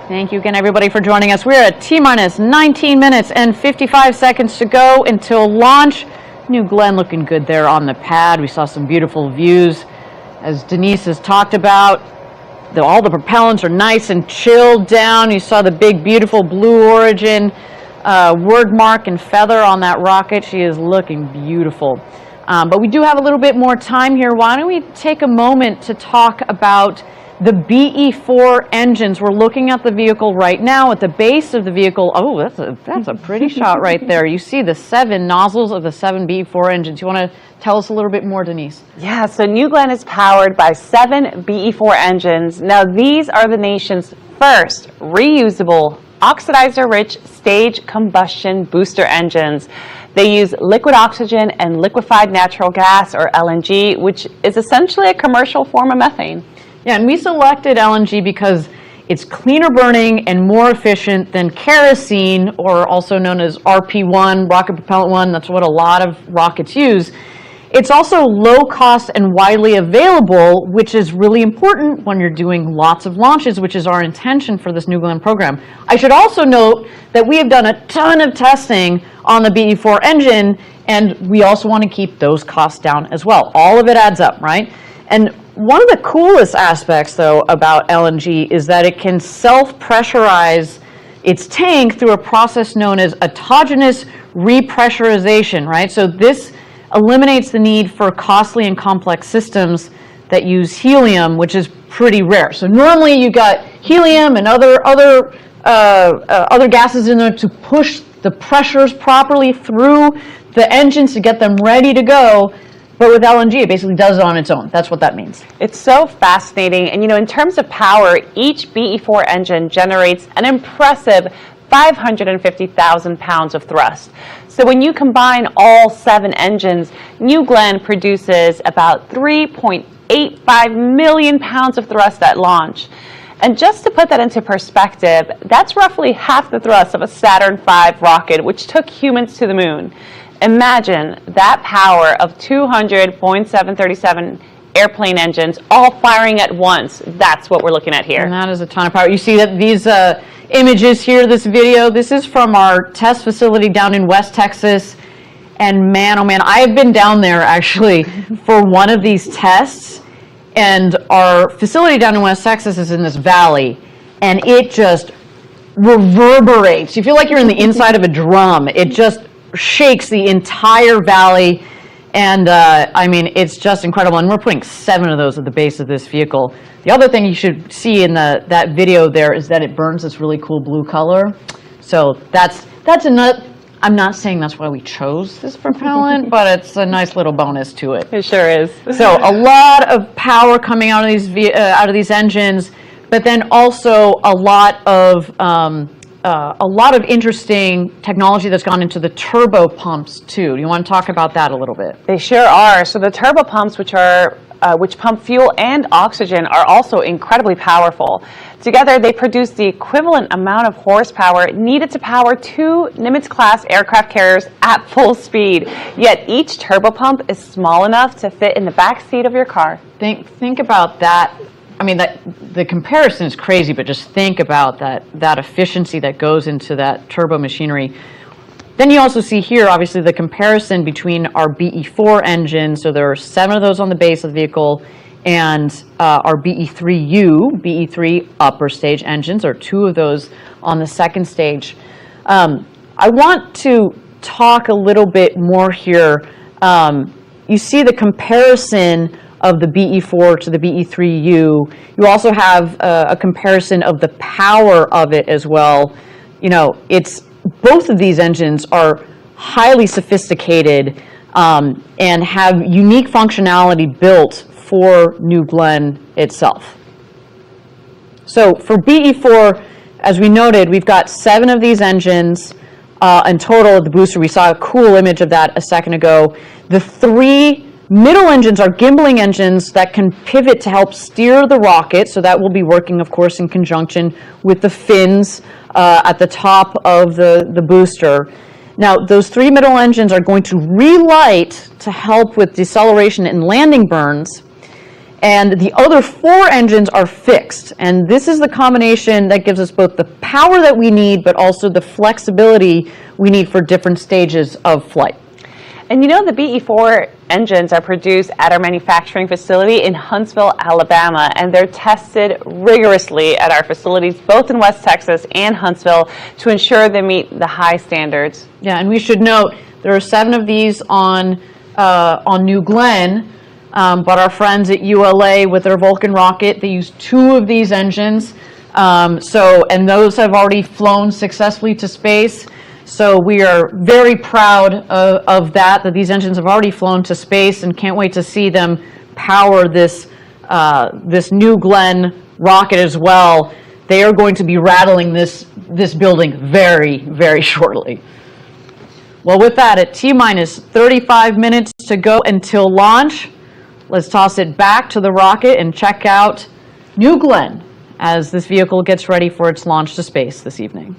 Speaker 1: Thank you again, everybody, for joining us. We're at T-minus 19 minutes and 55 seconds to go until launch. New Glenn looking good there on the pad. We saw some beautiful views. As Denise has talked about, all the propellants are nice and chilled down. You saw the big, beautiful Blue Origin word mark and feather on that rocket. She is looking beautiful. But we do have a little bit more time here. Why don't we take a moment to talk about the BE4 engines. We're looking at the vehicle right now. At the base of the vehicle, oh, that's a pretty shot right there. You see the 7 nozzles of the 7 BE4 engines. You want to tell us a little bit more, Denise?
Speaker 3: Yeah, so New Glenn is powered by 7 BE4 engines. Now, these are the nation's first reusable, oxidizer-rich stage combustion booster engines. They use liquid oxygen and liquefied natural gas, or LNG, which is essentially a commercial form of methane.
Speaker 1: Yeah, and we selected LNG because it's cleaner burning and more efficient than kerosene, or also known as RP1, rocket propellant 1. That's what a lot of rockets use. It's also low cost and widely available, which is really important when you're doing lots of launches, which is our intention for this New Glenn program. I should also note that we have done a ton of testing on the BE4 engine, and we also want to keep those costs down as well. All of it adds up, right? And one of the coolest aspects, though, about LNG is that it can self-pressurize its tank through a process known as autogenous repressurization, right? So this eliminates the need for costly and complex systems that use helium, which is pretty rare. So normally you got helium and other gases in there to push the pressures properly through the engines to get them ready to go. But with LNG, it basically does it on its own. That's what that means.
Speaker 3: It's so fascinating. And, in terms of power, each BE4 engine generates an impressive 550,000 pounds of thrust. So when you combine all 7 engines, New Glenn produces about 3.85 million pounds of thrust at launch. And just to put that into perspective, that's roughly half the thrust of a Saturn V rocket, which took humans to the moon. Imagine that power of 200 Boeing 737 airplane engines all firing at once. That's what we're looking at here.
Speaker 1: And that is a ton of power. You see that these images here, this video, this is from our test facility down in West Texas. And man, oh man, I have been down there actually for one of these tests. And our facility down in West Texas is in this valley. And it just reverberates. You feel like you're in the inside of a drum. It just shakes the entire valley, and I mean, it's just incredible. And we're putting 7 of those at the base of this vehicle. The other thing you should see in that video there is that it burns this really cool blue color. So that's another. I'm not saying that's why we chose this propellant, but it's a nice little bonus to it.
Speaker 3: It sure is.
Speaker 1: So a lot of power coming out of these engines, but then also a lot of interesting technology that's gone into the turbo pumps too. Do you want to talk about that a little bit?
Speaker 3: They sure are. So the turbo pumps, which pump fuel and oxygen, are also incredibly powerful. Together, they produce the equivalent amount of horsepower needed to power 2 Nimitz-class aircraft carriers at full speed. Yet each turbo pump is small enough to fit in the back seat of your car.
Speaker 1: Think about that. I mean, the comparison is crazy, but just think about that efficiency that goes into that turbo machinery. Then you also see here, obviously, the comparison between our BE4 engine. So there are 7 of those on the base of the vehicle, and our BE3U, BE3 upper stage engines, or 2 of those on the second stage. I want to talk a little bit more here. You see the comparison of the BE4 to the BE3U. You also have a comparison of the power of it as well. Both of these engines are highly sophisticated and have unique functionality built for New Glenn itself. So for BE4, as we noted, we've got 7 of these engines in total at the booster. We saw a cool image of that a second ago. The 3 middle engines are gimbaling engines that can pivot to help steer the rocket, so that will be working, of course, in conjunction with the fins at the top of the booster. Now, those 3 middle engines are going to relight to help with deceleration and landing burns. And the other 4 engines are fixed. And this is the combination that gives us both the power that we need, but also the flexibility we need for different stages of flight.
Speaker 3: And you know, the BE4 engines are produced at our manufacturing facility in Huntsville, Alabama, and they're tested rigorously at our facilities both in West Texas and Huntsville to ensure they meet the high standards.
Speaker 1: Yeah, and we should note there are 7 of these on New Glenn, but our friends at ULA with their Vulcan rocket, they use 2 of these engines. And those have already flown successfully to space. So we are very proud of that these engines have already flown to space, and can't wait to see them power this New Glenn rocket as well. They are going to be rattling this building very, very shortly. Well, with that, at T-minus 35 minutes to go until launch, let's toss it back to the rocket and check out New Glenn as this vehicle gets ready for its launch to space this evening.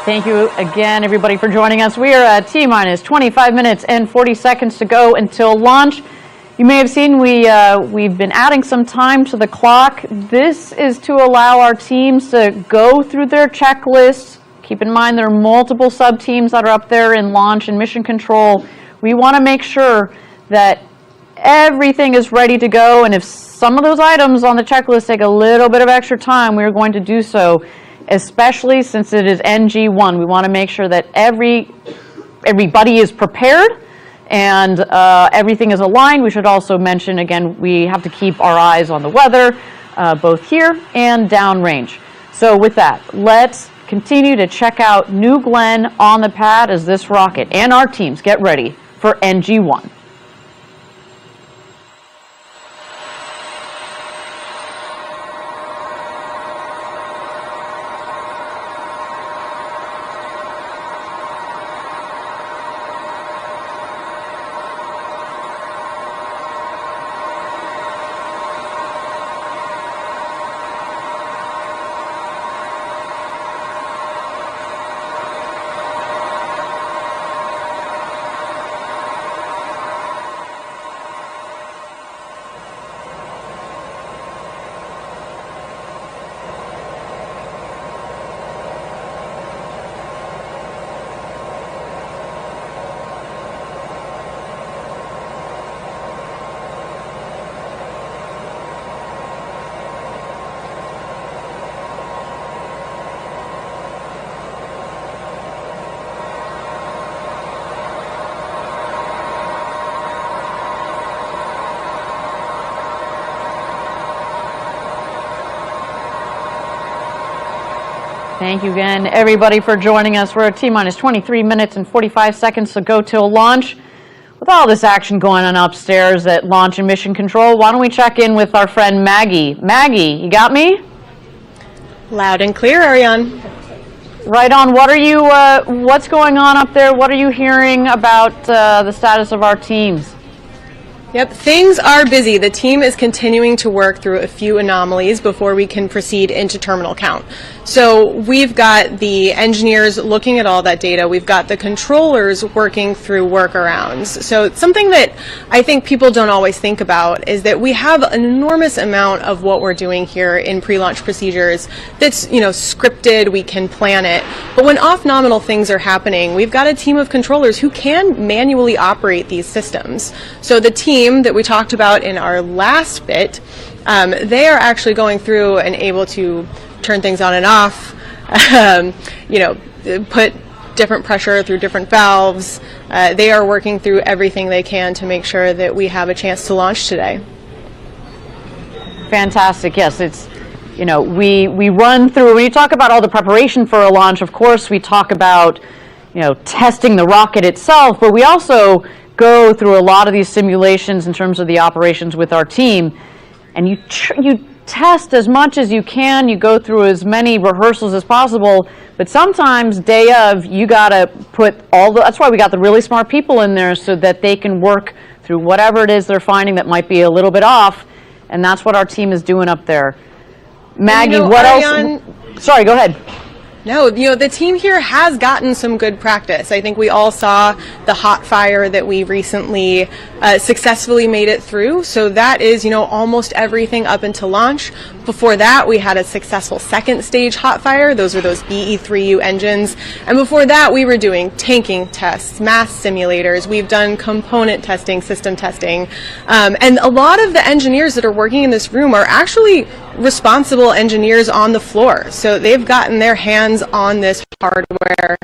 Speaker 1: Thank you again, everybody, for joining us. We are at T-minus 25 minutes and 40 seconds to go until launch. You may have seen we've been adding some time to the clock. This is to allow our teams to go through their checklists. Keep in mind there are multiple sub-teams that are up there in launch and mission control. We want to make sure that everything is ready to go, and if some of those items on the checklist take a little bit of extra time, we're going to do so, especially since it is NG1. We want to make sure that everybody is prepared and everything is aligned. We should also mention, again, we have to keep our eyes on the weather, both here and downrange. So with that, let's continue to check out New Glenn on the pad as this rocket and our teams get ready for NG1. Thank you again, everybody, for joining us. We're at T-minus 23 minutes and 45 seconds to go till launch. With all this action going on upstairs at Launch and Mission Control, why don't we check in with our friend Maggie. Maggie, you got me?
Speaker 4: Loud and clear, Ariane.
Speaker 1: Right on. What's going on up there? What are you hearing about the status of our teams?
Speaker 4: Yep, things are busy. The team is continuing to work through a few anomalies before we can proceed into terminal count. So we've got the engineers looking at all that data. We've got the controllers working through workarounds. So something that I think people don't always think about is that we have an enormous amount of what we're doing here in pre-launch procedures that's, scripted. We can plan it. But when off-nominal things are happening, we've got a team of controllers who can manually operate these systems. So the team that we talked about in our last bit, they are actually going through and able to turn things on and off, put different pressure through different valves. They are working through everything they can to make sure that we have a chance to launch today.
Speaker 1: Fantastic. Yes, it's, we run through, when you talk about all the preparation for a launch, of course, we talk about, testing the rocket itself, but we also go through a lot of these simulations in terms of the operations with our team, and you test as much as you can, you go through as many rehearsals as possible, but sometimes day of, you gotta put that's why we got the really smart people in there, so that they can work through whatever it is they're finding that might be a little bit off, and that's what our team is doing up there. Maggie, what else? Sorry, go ahead.
Speaker 4: No, the team here has gotten some good practice. I think we all saw the hot fire that we recently successfully made it through. So that is, almost everything up until launch. Before that, we had a successful second stage hot fire. Those are those BE3U engines. And before that, we were doing tanking tests, mass simulators. We've done component testing, system testing. And a lot of the engineers that are working in this room are actually responsible engineers on the floor. So they've gotten their hands on this hardware.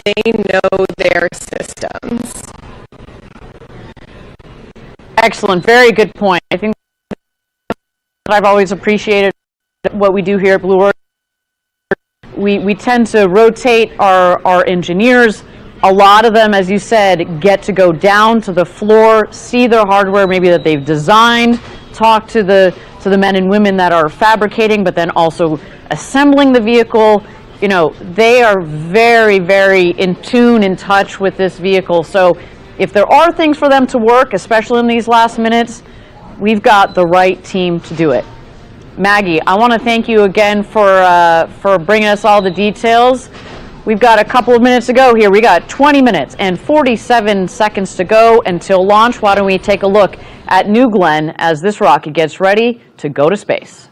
Speaker 4: They know their systems.
Speaker 1: Excellent. Very good point. I think I've always appreciated what we do here at Blue Origin. We tend to rotate our engineers. A lot of them, as you said, get to go down to the floor, see their hardware maybe that they've designed, talk to the men and women that are fabricating, but then also assembling the vehicle. They are very, very in tune, in touch with this vehicle. So if there are things for them to work, especially in these last minutes, we've got the right team to do it. Maggie, I want to thank you again for bringing us all the details. We've got a couple of minutes to go here. We got 20 minutes and 47 seconds to go until launch. Why don't we take a look at New Glenn as this rocket gets ready to go to space.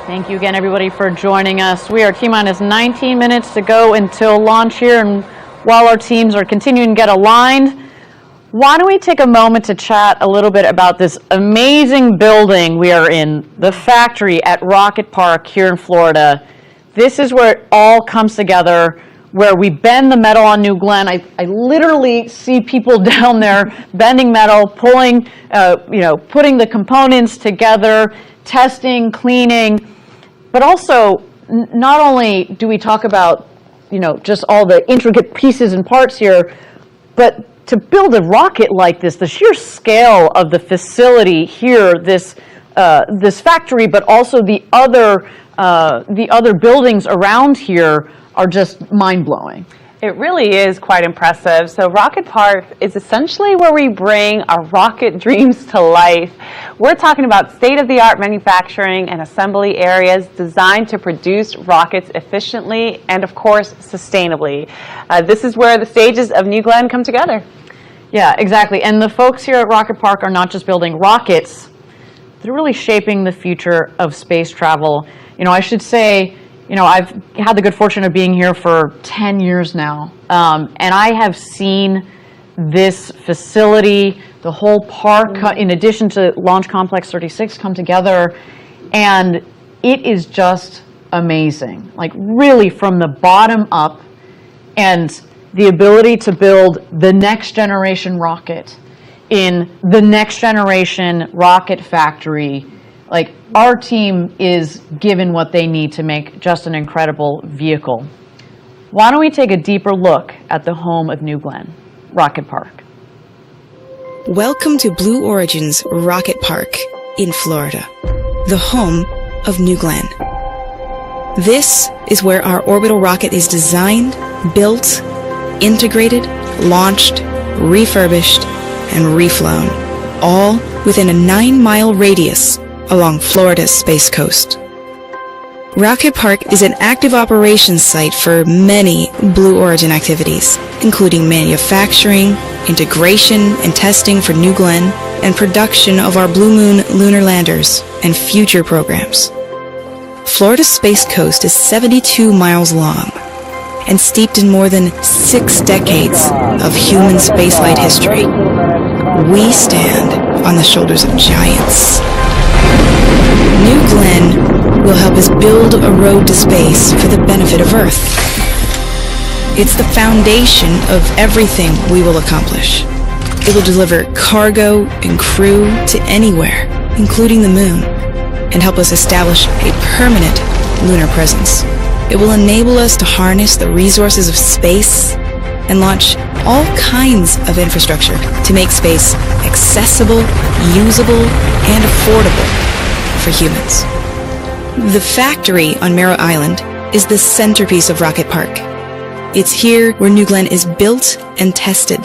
Speaker 1: Thank you again, everybody, for joining us. We are T-minus 19 minutes to go until launch here, and while our teams are continuing to get aligned, why don't we take a moment to chat a little bit about this amazing building we are in, the factory at Rocket Park here in Florida. This is where it all comes together, where we bend the metal on New Glenn. I literally see people down there bending metal, pulling, putting the components together, testing, cleaning. But also, not only do we talk about, just all the intricate pieces and parts here, but to build a rocket like this, the sheer scale of the facility here, this factory, but also the other buildings around here are just mind-blowing.
Speaker 3: It really is quite impressive. So Rocket Park is essentially where we bring our rocket dreams to life. We're talking about state-of-the-art manufacturing and assembly areas designed to produce rockets efficiently and, of course, sustainably. This is where the stages of New Glenn come together.
Speaker 1: Yeah, exactly. And the folks here at Rocket Park are not just building rockets, they're really shaping the future of space travel. I should say, I've had the good fortune of being here for 10 years now, and I have seen this facility, the whole park, in addition to Launch Complex 36, come together, and it is just amazing. Like, really from the bottom up, and the ability to build the next generation rocket in the next generation rocket factory. Like, our team is given what they need to make just an incredible vehicle. Why don't we take a deeper look at the home of New Glenn, Rocket Park.
Speaker 16: Welcome to Blue Origin's Rocket Park in Florida, the home of New Glenn. This is where our orbital rocket is designed, built, integrated, launched, refurbished, and reflown, all within a 9-mile radius along Florida's Space Coast. Rocket Park is an active operations site for many Blue Origin activities, including manufacturing, integration and testing for New Glenn, and production of our Blue Moon lunar landers and future programs. Florida's Space Coast is 72 miles long and steeped in more than 6 decades of human spaceflight history. We stand on the shoulders of giants. New Glenn will help us build a road to space for the benefit of Earth. It's the foundation of everything we will accomplish. It will deliver cargo and crew to anywhere, including the moon, and help us establish a permanent lunar presence. It will enable us to harness the resources of space and launch all kinds of infrastructure to make space accessible, usable, and affordable for humans. The factory on Merritt Island is the centerpiece of Rocket Park. It's here where New Glenn is built and tested.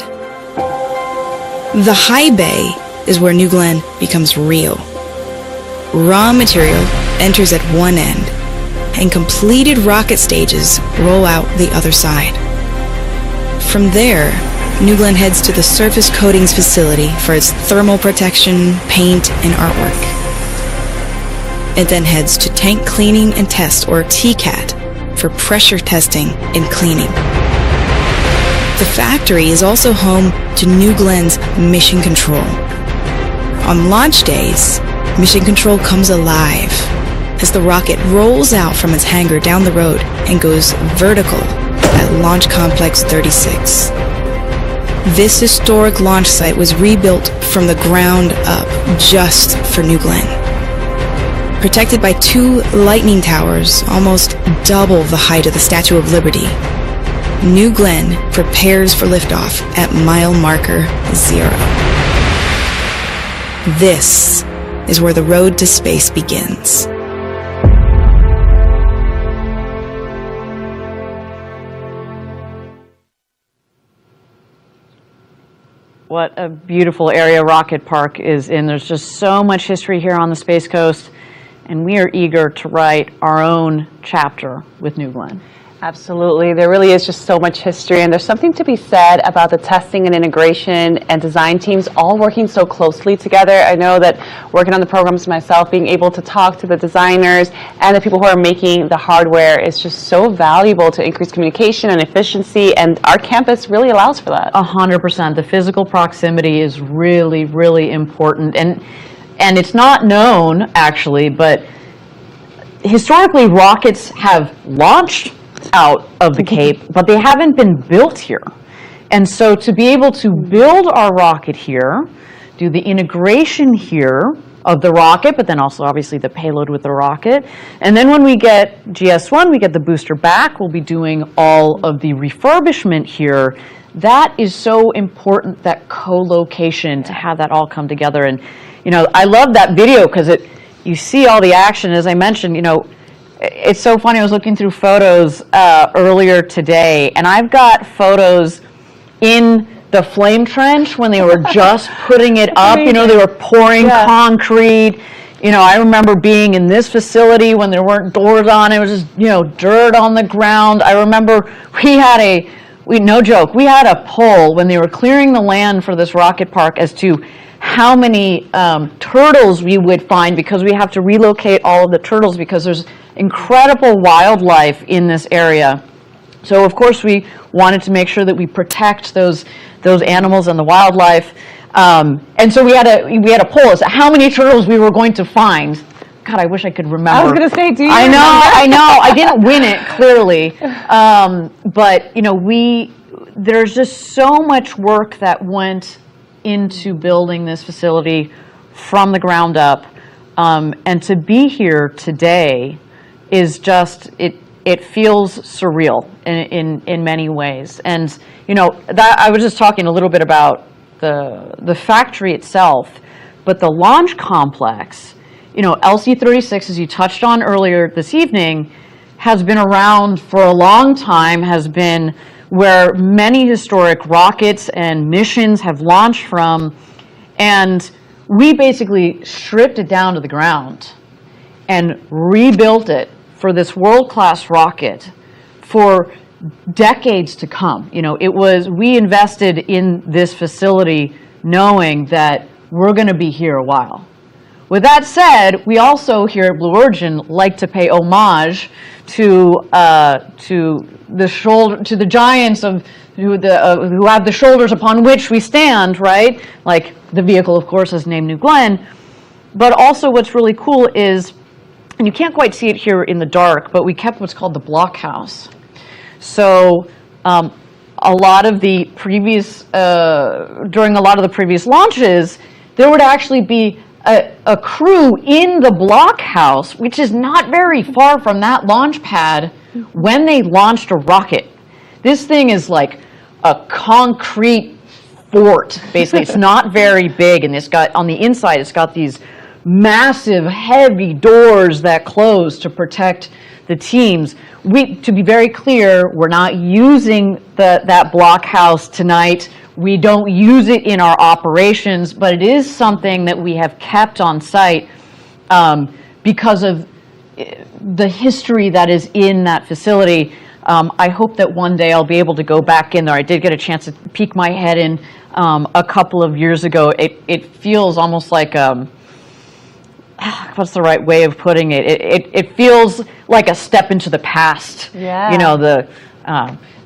Speaker 16: The high bay is where New Glenn becomes real. Raw material enters at one end, and completed rocket stages roll out the other side. From there, New Glenn heads to the surface coatings facility for its thermal protection, paint, and artwork. It then heads to tank cleaning and test, or TCAT, for pressure testing and cleaning. The factory is also home to New Glenn's Mission Control. On launch days, Mission Control comes alive as the rocket rolls out from its hangar down the road and goes vertical at Launch Complex 36. This historic launch site was rebuilt from the ground up just for New Glenn. Protected by 2 lightning towers, almost double the height of the Statue of Liberty, New Glenn prepares for liftoff at mile marker 0. This is where the road to space begins.
Speaker 1: What a beautiful area Rocket Park is in. There's just so much history here on the Space Coast, and we are eager to write our own chapter with New Glenn.
Speaker 3: Absolutely. There really is just so much history, and there's something to be said about the testing and integration and design teams all working so closely together. I know that working on the programs myself, being able to talk to the designers and the people who are making the hardware is just so valuable to increase communication and efficiency, and our campus really allows for that.
Speaker 1: 100%. The physical proximity is really, really important, and it's not known, actually, but historically rockets have launched out of the Cape, but they haven't been built here. And so to be able to build our rocket here, do the integration here of the rocket, but then also obviously the payload with the rocket, and then when we get GS1, we get the booster back, we'll be doing all of the refurbishment here. That is so important, that co-location, to have that all come together. And you know, I love that video because you see all the action. As I mentioned, you know, it's so funny. I was looking through photos earlier today, and I've got photos in the flame trench when they were just putting it up. You know, they were pouring concrete. You know, I remember being in this facility when there weren't doors on. It was just, you know, dirt on the ground. I remember no joke, we had a poll when they were clearing the land for this rocket park as to how many turtles we would find, because we have to relocate all of the turtles because there's incredible wildlife in this area. So of course we wanted to make sure that we protect those animals and the wildlife. And so we had a poll as to how many turtles we were going to find. God, I wish I could remember.
Speaker 3: I was going to say, do you
Speaker 1: I
Speaker 3: remember?
Speaker 1: know. I didn't win it, clearly. But, you know, there's just so much work that went into building this facility from the ground up. And to be here today is just, it feels surreal in many ways. And, you know, that I was just talking a little bit about the factory itself, but the launch complex, you know, LC-36, as you touched on earlier this evening, has been around for a long time, has been where many historic rockets and missions have launched from, and we basically stripped it down to the ground and rebuilt it for this world-class rocket for decades to come. You know, we invested in this facility knowing that we're going to be here a while. With that said, we also here at Blue Origin like to pay homage to the giants who have the shoulders upon which we stand, right? Like the vehicle, of course, is named New Glenn. But also what's really cool is, and you can't quite see it here in the dark, but we kept what's called the blockhouse. So a lot of the previous, during a lot of the previous launches, there would actually be a crew in the blockhouse, which is not very far from that launch pad, when they launched a rocket. This thing is like a concrete fort, basically. It's not very big, and on the inside, it's got these massive, heavy doors that close to protect the teams. To be very clear, we're not using that blockhouse tonight. We don't use it in our operations, but it is something that we have kept on site because of the history that is in that facility. I hope that one day I'll be able to go back in there. I did get a chance to peek my head in a couple of years ago. It feels almost like, what's the right way of putting it? It feels like a step into the past.
Speaker 3: Yeah.
Speaker 1: You know,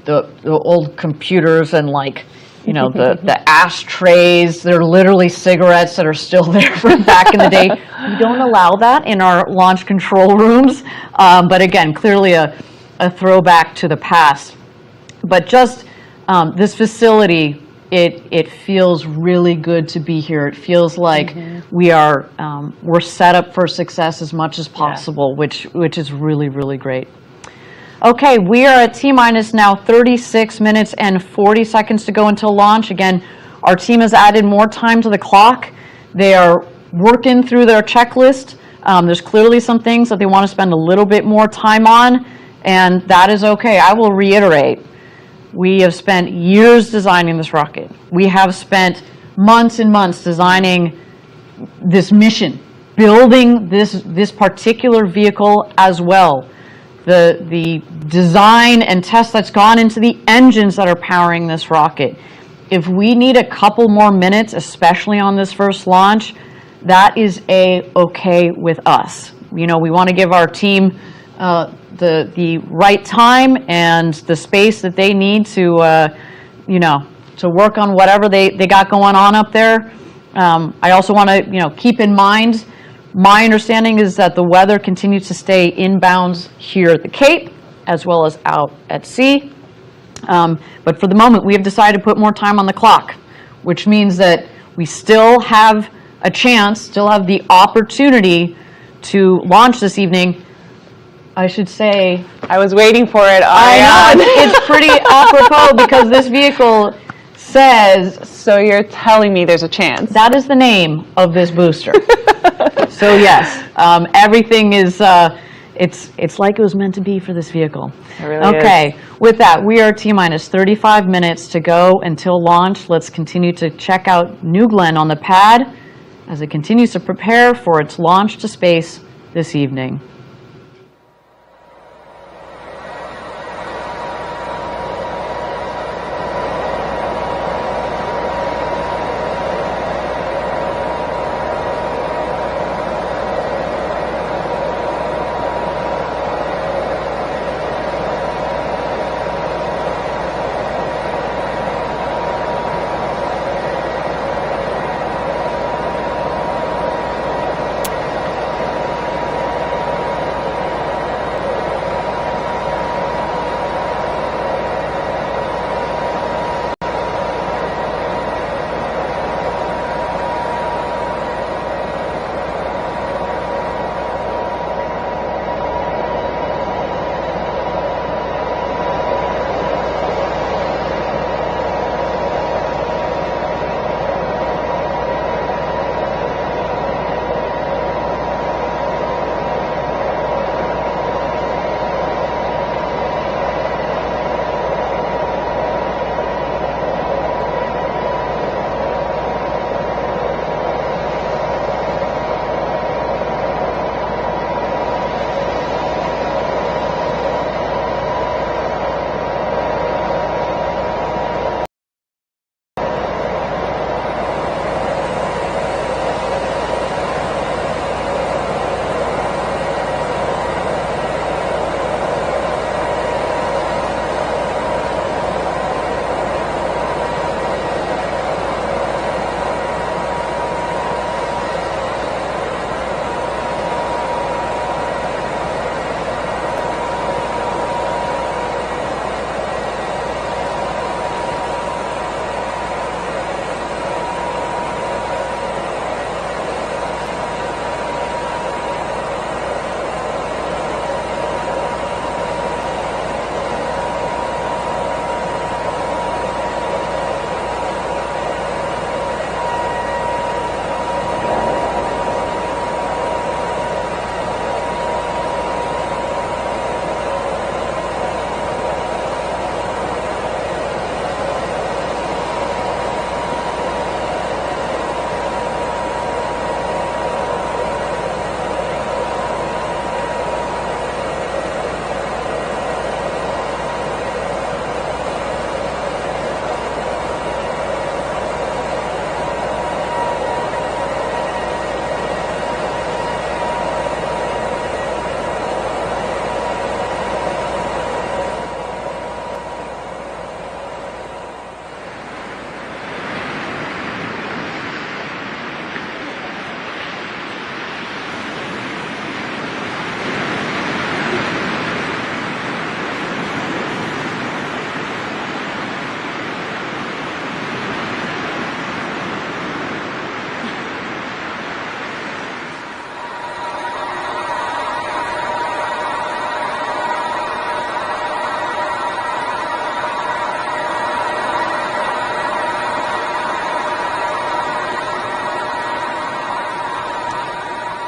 Speaker 1: the old computers and like, you know, the ashtrays. They're literally cigarettes that are still there from back in the day. We don't allow that in our launch control rooms. But again, clearly a throwback to the past. But just this facility, it feels really good to be here. It feels like we're set up for success as much as possible, which is really, really great. Okay, we are at T-minus now 36 minutes and 40 seconds to go until launch. Again, our team has added more time to the clock. They are working through their checklist. There's clearly some things that they want to spend a little bit more time on, and that is okay. I will reiterate, we have spent years designing this rocket. We have spent months and months designing this mission, building this particular vehicle as well. The design and test that's gone into the engines that are powering this rocket. If we need a couple more minutes, especially on this first launch, that is okay with us. You know, we want to give our team the right time and the space that they need to, you know, to work on whatever they got going on up there. I also want to, you know, keep in mind, my understanding is that the weather continues to stay inbounds here at the Cape, as well as out at sea. But for the moment, we have decided to put more time on the clock, which means that we still have a chance, still have the opportunity to launch this evening. I should say,
Speaker 3: I was waiting for it.
Speaker 1: I know, it's pretty apropos because this vehicle says...
Speaker 3: So you're telling me there's a chance?
Speaker 1: That is the name of this booster. So yes, everything is, it's like it was meant to be for this vehicle.
Speaker 3: It really
Speaker 1: is. With that, we are T-minus 35 minutes to go until launch. Let's continue to check out New Glenn on the pad as it continues to prepare for its launch to space this evening.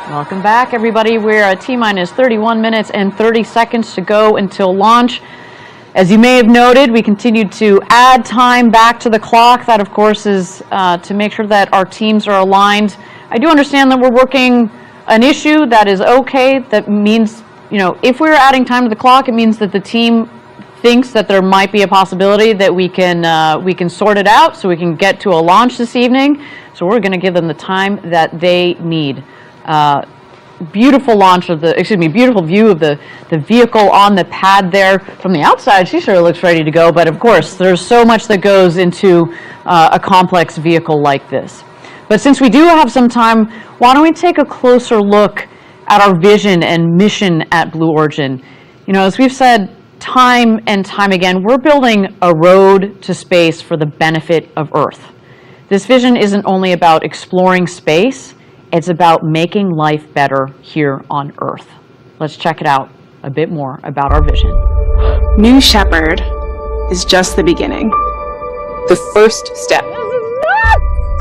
Speaker 1: Welcome back, everybody. We're at T-minus 31 minutes and 30 seconds to go until launch. As you may have noted, we continued to add time back to the clock. That, of course, is to make sure that our teams are aligned. I do understand that we're working an issue. That is okay. That means, if we're adding time to the clock, it means that the team thinks that there might be a possibility that we can sort it out so we can get to a launch this evening. So we're going to give them the time that they need. Beautiful beautiful view of the vehicle on the pad there. From the outside, she sure looks ready to go, but of course, there's so much that goes into a complex vehicle like this. But since we do have some time, why don't we take a closer look at our vision and mission at Blue Origin? As we've said time and time again, we're building a road to space for the benefit of Earth. This vision isn't only about exploring space, it's about making life better here on Earth. Let's check it out a bit more about our vision.
Speaker 4: New Shepard is just the beginning. The first step.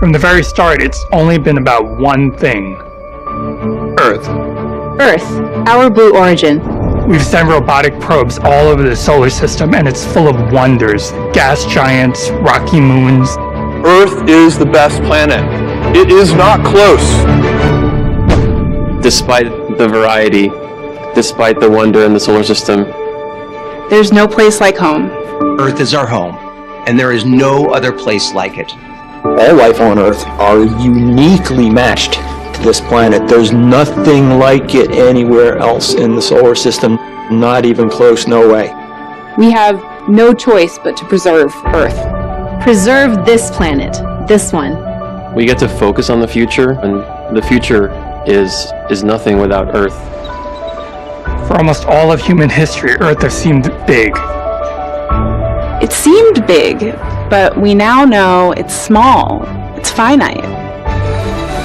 Speaker 17: From the very start, it's only been about one thing. Earth.
Speaker 4: Earth, our Blue Origin.
Speaker 17: We've sent robotic probes all over the solar system, and it's full of wonders. Gas giants, rocky moons.
Speaker 18: Earth is the best planet. It is not close.
Speaker 19: Despite the variety, despite the wonder in the solar system,
Speaker 4: there's no place like home.
Speaker 20: Earth is our home, and there is no other place like it.
Speaker 18: All life on Earth are uniquely matched to this planet. There's nothing like it anywhere else in the solar system. Not even close, no way.
Speaker 4: We have no choice but to preserve Earth. Preserve this planet, this one.
Speaker 19: we get to focus on the future, and the future is nothing without Earth.
Speaker 17: For almost all of human history, Earth has seemed big.
Speaker 4: It seemed big, but we now know it's small, it's finite.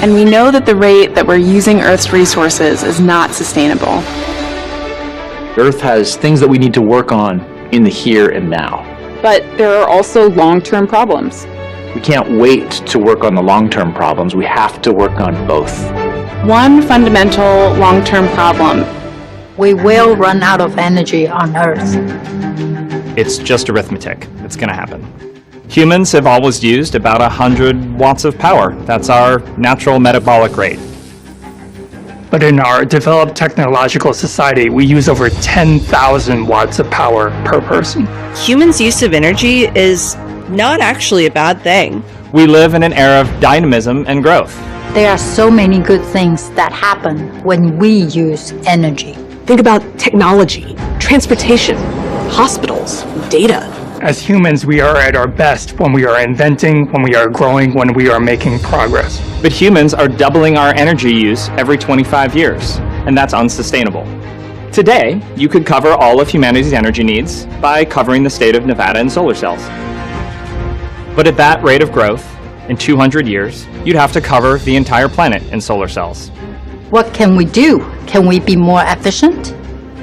Speaker 4: And we know that the rate that we're using Earth's resources is not sustainable.
Speaker 21: Earth has things that we need to work on in the here and now.
Speaker 4: But there are also long-term problems.
Speaker 21: We can't wait to work on the long-term problems. We have to work on both.
Speaker 4: One fundamental long-term problem.
Speaker 22: We will run out of energy on Earth.
Speaker 23: It's just arithmetic. It's going to happen. Humans have always used about 100 watts of power. That's our natural metabolic rate.
Speaker 17: But in our developed technological society, we use over 10,000 watts of power per person.
Speaker 24: Humans' use of energy is not actually a bad thing.
Speaker 23: We live in an era of dynamism and growth.
Speaker 22: There are so many good things that happen when we use energy.
Speaker 25: Think about technology, transportation, hospitals, data.
Speaker 17: As humans, we are at our best when we are inventing, when we are growing, when we are making progress.
Speaker 23: But humans are doubling our energy use every 25 years, and that's unsustainable. Today, you could cover all of humanity's energy needs by covering the state of Nevada in solar cells. But at that rate of growth, in 200 years, you'd have to cover the entire planet in solar cells.
Speaker 22: What can we do? Can we be more efficient?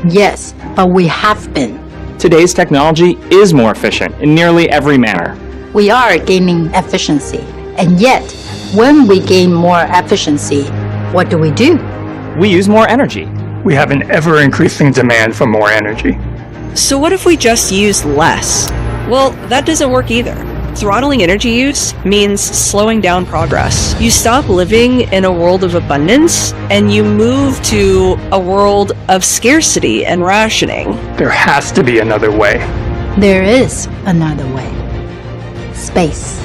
Speaker 22: Yes, but we have been.
Speaker 23: Today's technology is more efficient in nearly every manner.
Speaker 22: We are gaining efficiency, and yet, when we gain more efficiency, what do?
Speaker 23: We use more energy.
Speaker 17: We have an ever-increasing demand for more energy.
Speaker 24: So what if we just use less? Well, that doesn't work either. Throttling energy use means slowing down progress. You stop living in a world of abundance and you move to a world of scarcity and rationing.
Speaker 17: There has to be another way.
Speaker 22: There is another way. Space.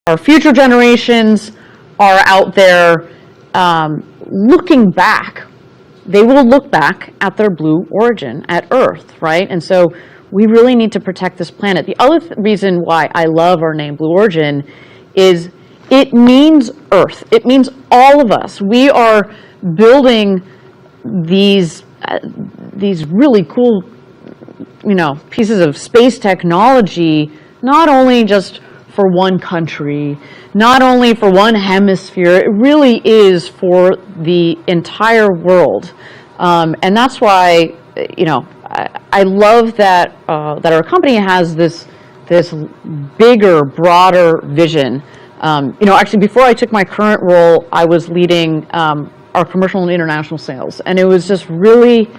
Speaker 1: our future generations are out there looking back. They will look back at their blue origin, at Earth, right? And so we really need to protect this planet. The other reason why I love our name Blue Origin is it means Earth. It means all of us. We are building these really cool, pieces of space technology, not only just for one country, not only for one hemisphere, it really is for the entire world. And that's why, I love that that our company has this bigger, broader vision. Actually, before I took my current role, I was leading our commercial and international sales, and it was just really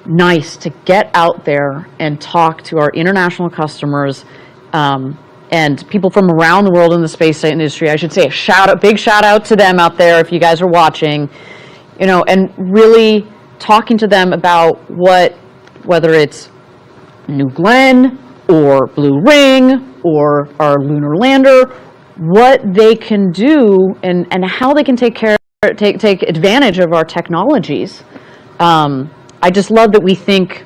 Speaker 1: nice to get out there and talk to our international customers and people from around the world in the space industry. I should say big shout out to them out there if you guys are watching, and really talking to them about whether it's New Glenn or Blue Ring or our lunar lander, what they can do and how they can take advantage of our technologies. I just love that we think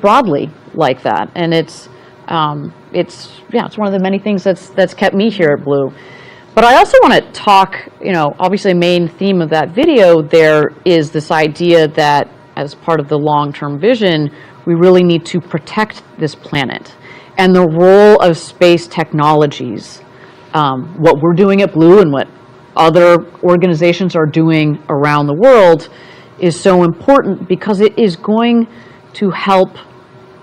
Speaker 1: broadly like that, and it's one of the many things that's kept me here at Blue. But I also want to talk, obviously a main theme of that video there is this idea that as part of the long-term vision, we really need to protect this planet and the role of space technologies. What we're doing at Blue and what other organizations are doing around the world is so important because it is going to help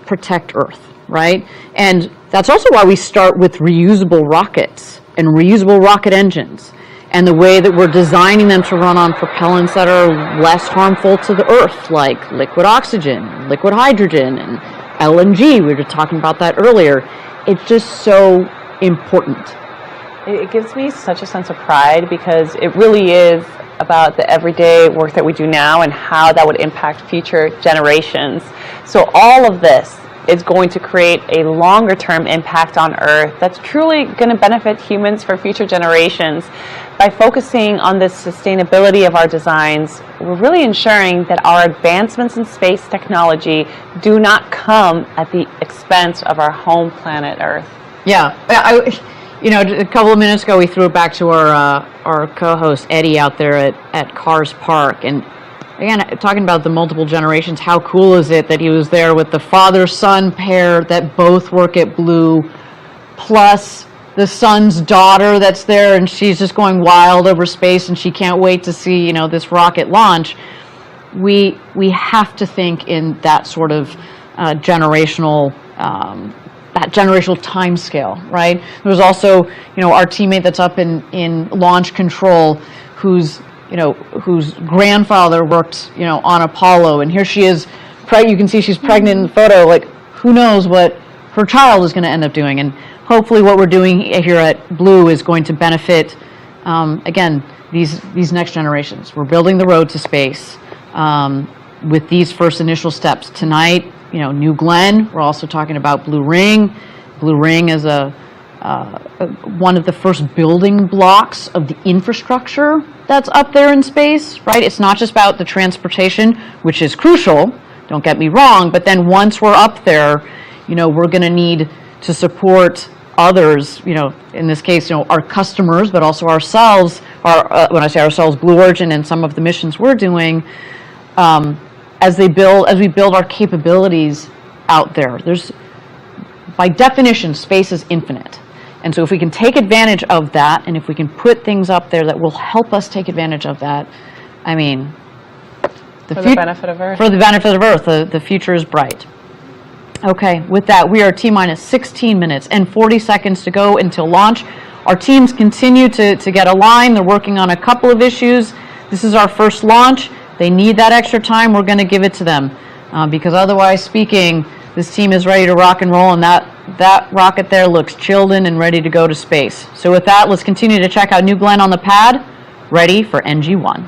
Speaker 1: protect Earth, right? And that's also why we start with reusable rockets and reusable rocket engines and the way that we're designing them to run on propellants that are less harmful to the Earth, like liquid oxygen, liquid hydrogen, and LNG. We were talking about that earlier. It's just so important.
Speaker 3: It gives me such a sense of pride because it really is about the everyday work that we do now and how that would impact future generations. So all of this is going to create a longer term impact on Earth that's truly going to benefit humans for future generations. By focusing on the sustainability of our designs, we're really ensuring that our advancements in space technology do not come at the expense of our home planet Earth.
Speaker 1: Yeah, a couple of minutes ago we threw it back to our co-host Eddie out there at Cars Park, and again, talking about the multiple generations, how cool is it that he was there with the father-son pair that both work at Blue, plus the son's daughter that's there, and she's just going wild over space, and she can't wait to see, this rocket launch. We have to think in that sort of generational time scale, right? There's also, our teammate that's up in launch control, whose grandfather worked, on Apollo, and here she is, you can see she's pregnant in the photo, like, who knows what her child is going to end up doing, and hopefully what we're doing here at Blue is going to benefit, again, these next generations. We're building the road to space with these first initial steps. Tonight, New Glenn, we're also talking about Blue Ring. Blue Ring is one of the first building blocks of the infrastructure that's up there in space, right? It's not just about the transportation, which is crucial, don't get me wrong, but then once we're up there, we're going to need to support others, in this case, our customers, but also ourselves, when I say ourselves, Blue Origin and some of the missions we're doing, as we build our capabilities out there. By definition, space is infinite. And so if we can take advantage of that, and if we can put things up there that will help us take advantage of that, I mean,
Speaker 3: for the benefit of Earth.
Speaker 1: For the benefit of Earth, the future is bright. Okay, with that, we are T-minus 16 minutes and 40 seconds to go until launch. Our teams continue to get aligned. They're working on a couple of issues. This is our first launch. They need that extra time. We're going to give it to them because otherwise speaking, this team is ready to rock and roll, and that rocket there looks chilled in and ready to go to space. So with that, let's continue to check out New Glenn on the pad, ready for NG1.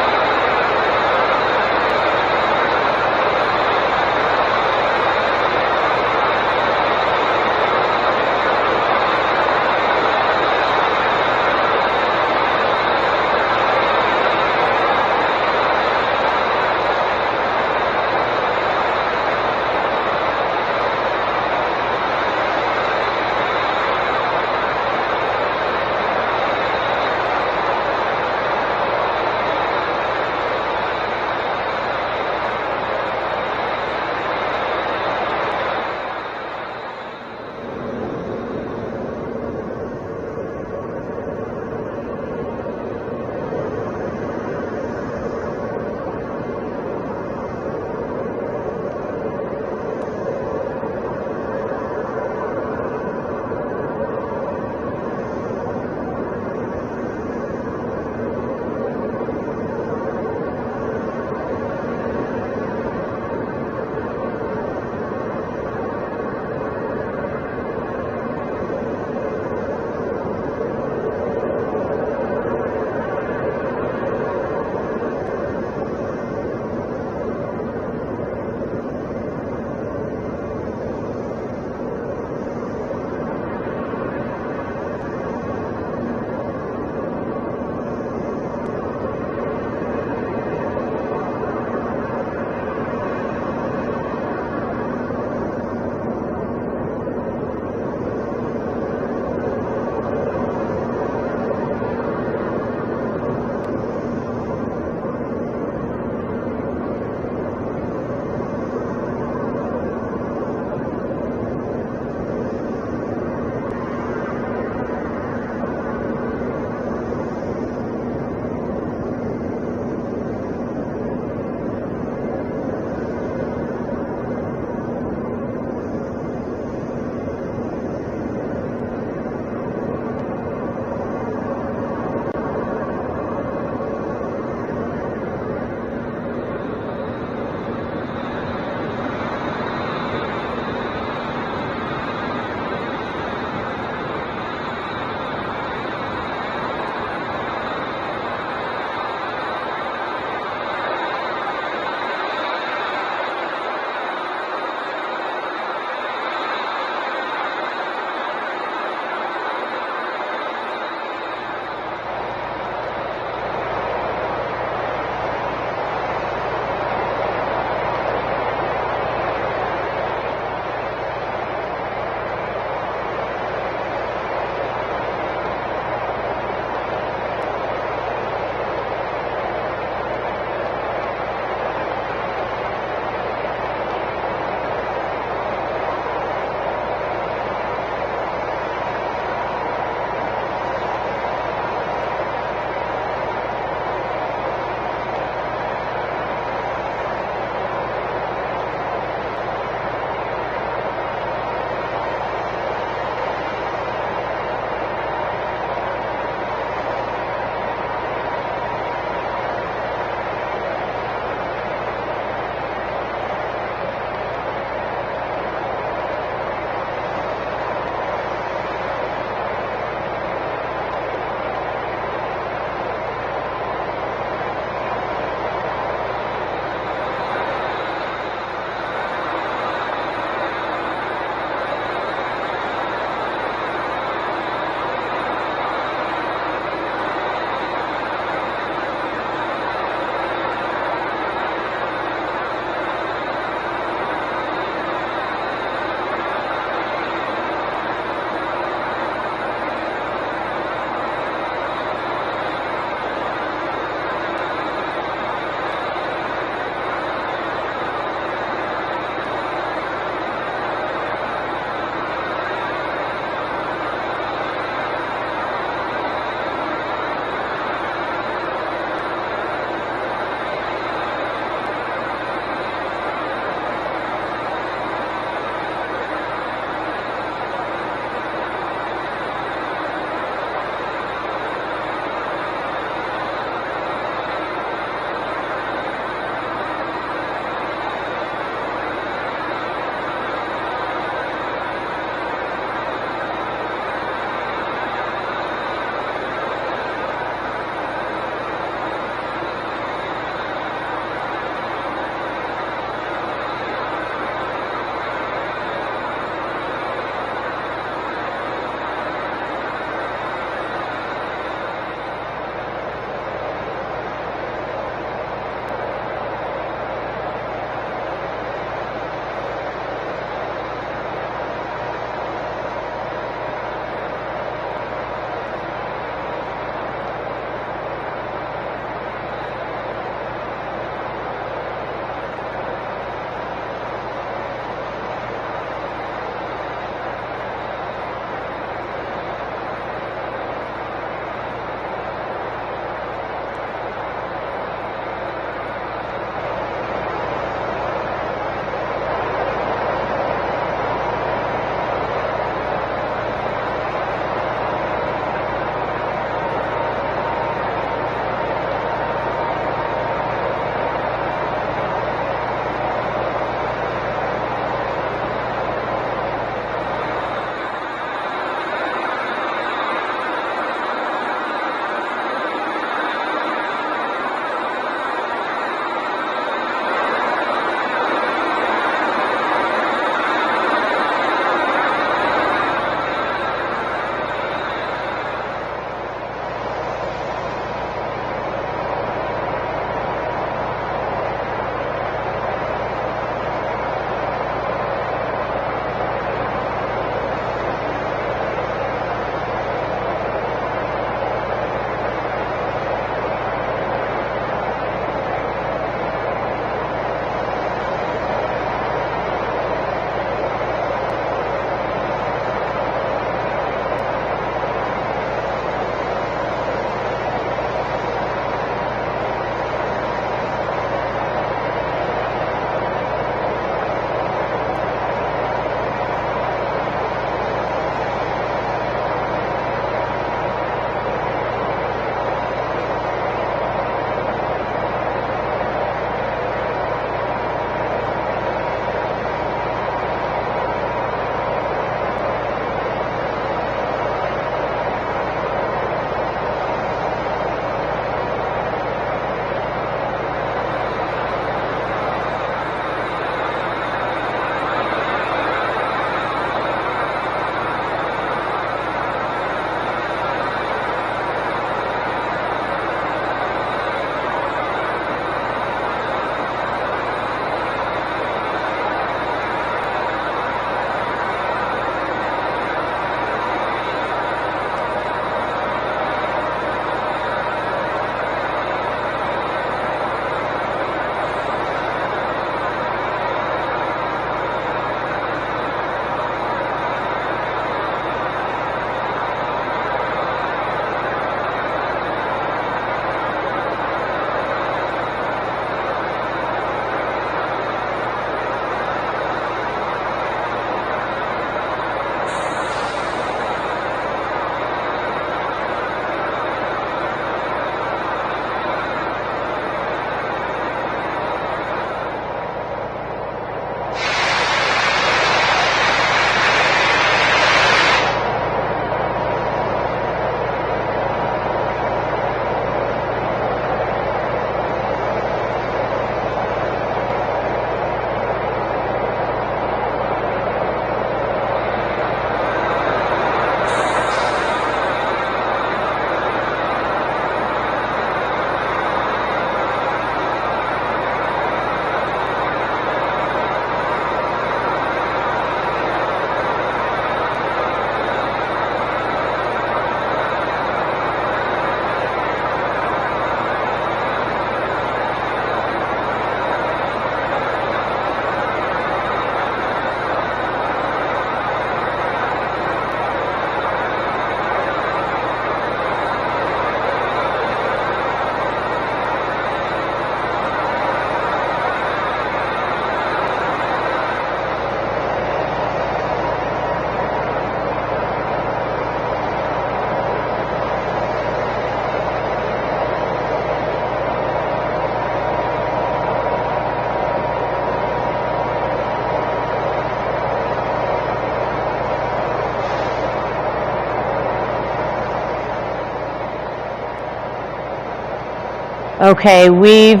Speaker 1: Okay, we've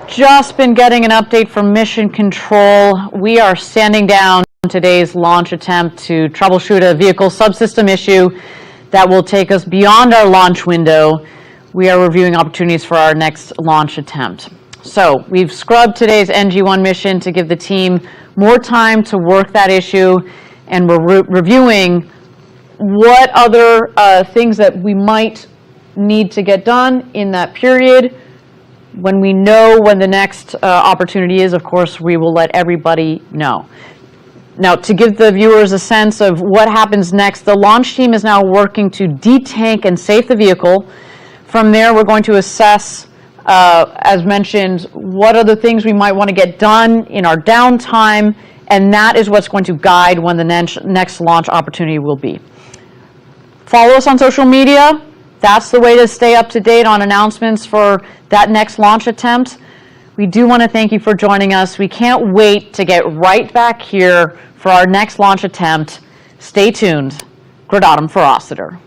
Speaker 1: just been getting an update from Mission Control. We are standing down today's launch attempt to troubleshoot a vehicle subsystem issue that will take us beyond our launch window. We are reviewing opportunities for our next launch attempt. So we've scrubbed today's NG1 mission to give the team more time to work that issue, and we're reviewing what other things that we might need to get done in that period. When we know when the next opportunity is, of course, we will let everybody know. Now, to give the viewers a sense of what happens next, the launch team is now working to detank and safe the vehicle. From there, we're going to assess, as mentioned, what other things we might want to get done in our downtime, and that is what's going to guide when the next launch opportunity will be. Follow us on social media. That's the way to stay up to date on announcements for that next launch attempt. We do want to thank you for joining us. We can't wait to get right back here for our next launch attempt. Stay tuned. Gradatum Ferociter.